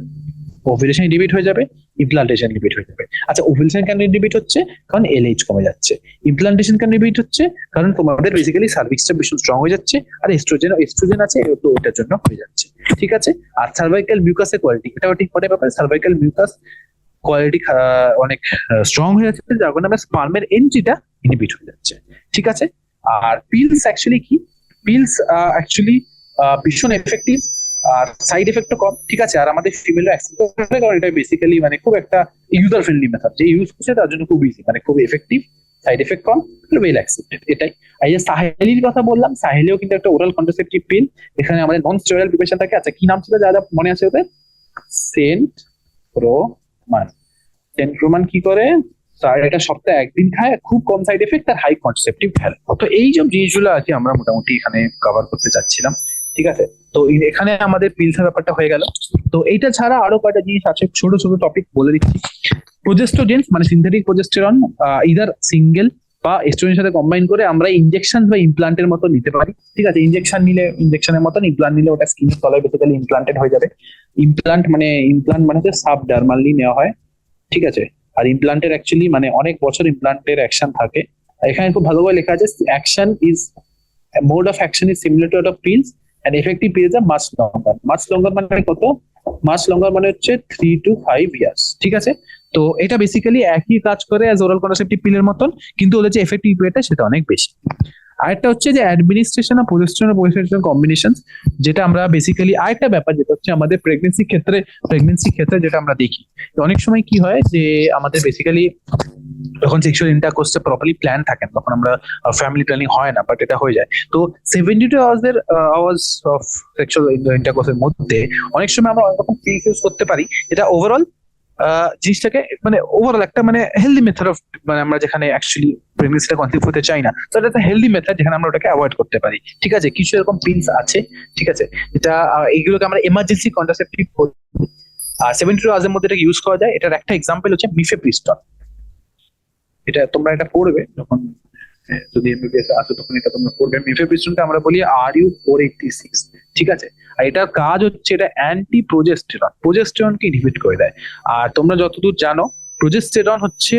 ওভিলেশন ইনহিবিট হয়ে যাবে, ইমপ্লান্টেশন ইনহিবিট হয়ে যাবে। আচ্ছা, ওভিলেশন কেন ইনহিবিট হচ্ছে, কারণ এলএইচ কমে যাচ্ছে। ইমপ্লান্টেশন কেন ইনহিবিট হচ্ছে, কারণ তোমাদের বেসিক্যালি সার্ভিক্সটা ভীষণ স্ট্রং হয়ে যাচ্ছে, আর এস্ট্রোজেন আছে, তো ওটার জন্য হয়ে যাচ্ছে। ঠিক আছে, আর সার্ভাইকাল মিউকাসের কোয়ালিটি, এটাও ঠিক মনে ব্যাপার, সার্ভাইকাল মিউকাস কোয়ালিটি অনেক স্ট্রং হয়ে যাচ্ছে, যার কারণে আমরা স্পার্মের এন্ট্রিটা ইনহিবিট হয়ে যাচ্ছে। ঠিক আছে, আর পিলস অ্যাকচুয়ালি কি, পিলস অ্যাকচুয়ালি ভীষণ এফেক্টিভ, আর সাইড এফেক্টও কম। ঠিক আছে, আর আমাদের ফিমেলও অ্যাকসেপ্ট করে, কারণ এটা বেসিক্যালি মানে খুব একটা ইউজার ফ্রেন্ডলি মেথড, যে ইউজ করছে তার জন্য খুব ইজি, মানে খুব এফেক্টিভ, সাইড এফেক্ট কম, ওয়েল অ্যাকসেপ্টেড। এটাই। এই যে সাহেলির কথা বললাম, সাহেলিও কিন্তু একটা ওরাল কন্ট্রাসেপটিভ পিল, এখানে আমাদের নন স্টেরয়েড প্রিপারেশন থাকে। আচ্ছা, কি নাম ছিল যা যা মনে আছে ওদের, সেন্ট্রোমান। সেন্ট্রোমান কি করে, এটা সপ্তাহে একদিন খায়, খুব কম সাইড এফেক্ট আর হাই কনসেপ্টিভ হেল্প। তো এই যে জিনিসগুলো আর কি আমরা মোটামুটি এখানে কভার করতে চাচ্ছিলাম। ঠিক আছে, তো এখানে আমাদের পিলসের ব্যাপারটা হয়ে গেল। তো এইটা ছাড়া আরো কয়টা জিনিস আছে, ছোট ছোট টপিক বলে দিচ্ছি। প্রোজেস্ট্রোজেন্স মানে সিনথেটিক প্রোজেস্টেরন, ইদার সিঙ্গেল বা এস্ট্রোজেনের সাথে কম্বাইন করে আমরা ইনজেকশন বা ইমপ্লান্টের মতো নিতে পারি। ঠিক আছে, ইনজেকশন নিলে ইনজেকশনের মতন, ইমপ্লান্ট নিলে ওটা স্কিনের তলায় বেসিক্যালি ইমপ্লান্টেড হয়ে যাবে। ইমপ্লান্ট মানে হচ্ছে সাবডার্মালি নেওয়া হয়। ঠিক আছে, আর ইমপ্লান্টের অ্যাকচুয়ালি মানে অনেক বছর ইমপ্লান্টের অ্যাকশন থাকে। এখানে খুব ভালোভাবে লেখা আছে, action is mode of action is similar to that of pills, and effective periods are much longer. Much longer মানে কত, মাস লঙ্গার মানে হচ্ছে 3 to 5 years, ঠিক আছে। তো এটা বেসিক্যালি একই কাজ করে অ্যাজ ওরাল কন্ট্রাসেপটিভ পিলের মতন, কিন্তু ওদের যে এফেক্টিভ রেটটা সেটা অনেক বেশি। আরেকটা হচ্ছে যে অ্যাডমিনিস্ট্রেশন আর প্রজেস্টেরন কম্বিনেশন, যেটা আমরা বেসিক্যালি আরেকটা ব্যাপার যেটা হচ্ছে আমাদের প্রেগনেন্সি ক্ষেত্রে যেটা আমরা দেখি, অনেক সময় কি হয় যে আমাদের বেসিক্যালি যখন সেক্সুয়াল ইন্টারকোর্সে প্রপারলি প্ল্যান থাকে না, তখন আমরা ফ্যামিলি প্ল্যানিং হয় না, বাট এটা হয়ে যায়। তো 72 আওয়ার্স অফ সেক্সুয়াল ইন্টারকোর্সের মধ্যে অনেক সময় আমরা অনেক রকম ফিল ইউজ করতে পারি, যেটা ওভারঅল জিনিসটাকে মানে ওভারঅল একটা মানে হেলদি মেথড অফ, মানে আমরা যেখানে অ্যাকচুয়ালি প্রেগনেন্সিটা কনসিভ হতে চাই না, তো এটা একটা হেলদি মেথড যেখানে আমরা ওটাকে অ্যাভয়েড করতে পারি, ঠিক আছে। কিছু এরকম পিলস আছে, ঠিক আছে, এটা এইগুলোকে আমরা এমার্জেন্সি কন্ট্রাসেপটিভ বলি। আর 72 আওয়ার্সের মধ্যে এটাকে ইউজ করা যায়। এটার একটা এক্সাম্পল হচ্ছে মিফেপ্রিস্টন। এটা তোমরা এটা পড়বে যখন যদি এমবিবিএস আসো তখন এটা তোমরা পড়বে। মিফেপ্রিস্টনকে আমরা বলি RU486, ঠিক আছে। আর এটার কাজ হচ্ছে এটা অ্যান্টি প্রোজেস্টেরনকে ইনহিবিট করে দেয়। আর তোমরা যতদূর জানো প্রোজেস্টেরন হচ্ছে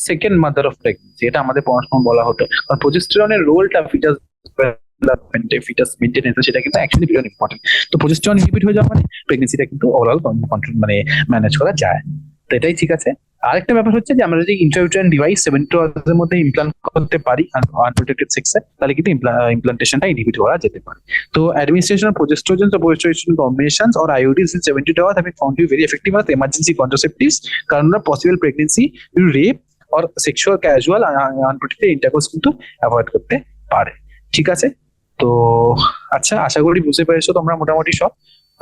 সেকেন্ড মাদার অফ প্রেগনেন্সি, এটা আমাদের পড়াশোনা বলা হতো। কারণ প্রোজেস্টেরনের রোলটা ডেভেলপমেন্টে, ফিটাস মেইনটেনেন্সে, সেটা কিন্তু অ্যাকচুয়ালি ভীষণ ইম্পর্টেন্ট। তো প্রোজেস্টেরন ইনহিবিট হয়ে যাওয়া মানে প্রেগনেন্সিটা কিন্তু ওভারঅল কন্ট্রোল মানে ম্যানেজ করা যায়। তো এটাই ঠিক আছে। আরেকটা ব্যাপার হচ্ছে যে আমরা যদি ইন্ট্রাউটেরাইন ডিভাইস 72 আওয়ার্স এর মধ্যে ইমপ্লান্ট করতে পারি আনপ্রোটেক্টেড সেক্সে, তাহলে কিন্তু ইমপ্লান্টেশনটা ইনহিবিট করা যেতে পারে। তো administration of progesterone or progesterone combinations or IUDs in 72 hours have been found to be very effective as emergency contraceptives, কারণ possible pregnancy, rape or sexual casual unprotected intercourse কিন্তু অ্যাভয়েড করতে পারে, ঠিক আছে। তো আচ্ছা, আশা করি বুঝতে পেরেছো তোমরা মোটামুটি সব।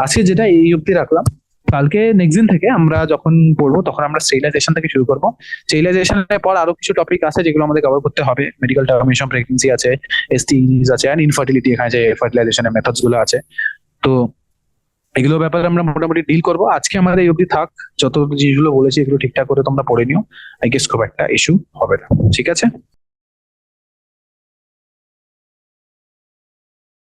আজকে যেটা এই অবধি রাখলাম, কালকে নেক্সট দিন থেকে আমরা যখন পড়বো তখন আমরা স্টেরিলাইজেশন থেকে শুরু করবো। স্টেরিলাইজেশনের পর আরো কিছু টপিক আছে যেগুলো আমাদের কভার করতে হবে। মেডিকেল টার্মিনেশন প্রেগনেন্সি আছে, এসটিইজ আছে, এন্ড ইনফার্টিলিটি, এখানে যে ফার্টিলাইজেশনের মেথডস গুলো আছে। তো এগুলো ব্যাপারে আমরা মোটামুটি ডিল করবো। আজকে আমাদের এই অবধি থাক। যত জিনিসগুলো বলেছি এগুলো ঠিকঠাক করে তোমরা পড়ে নিও। আই গেস খুব একটা ইস্যু হবে না, ঠিক আছে।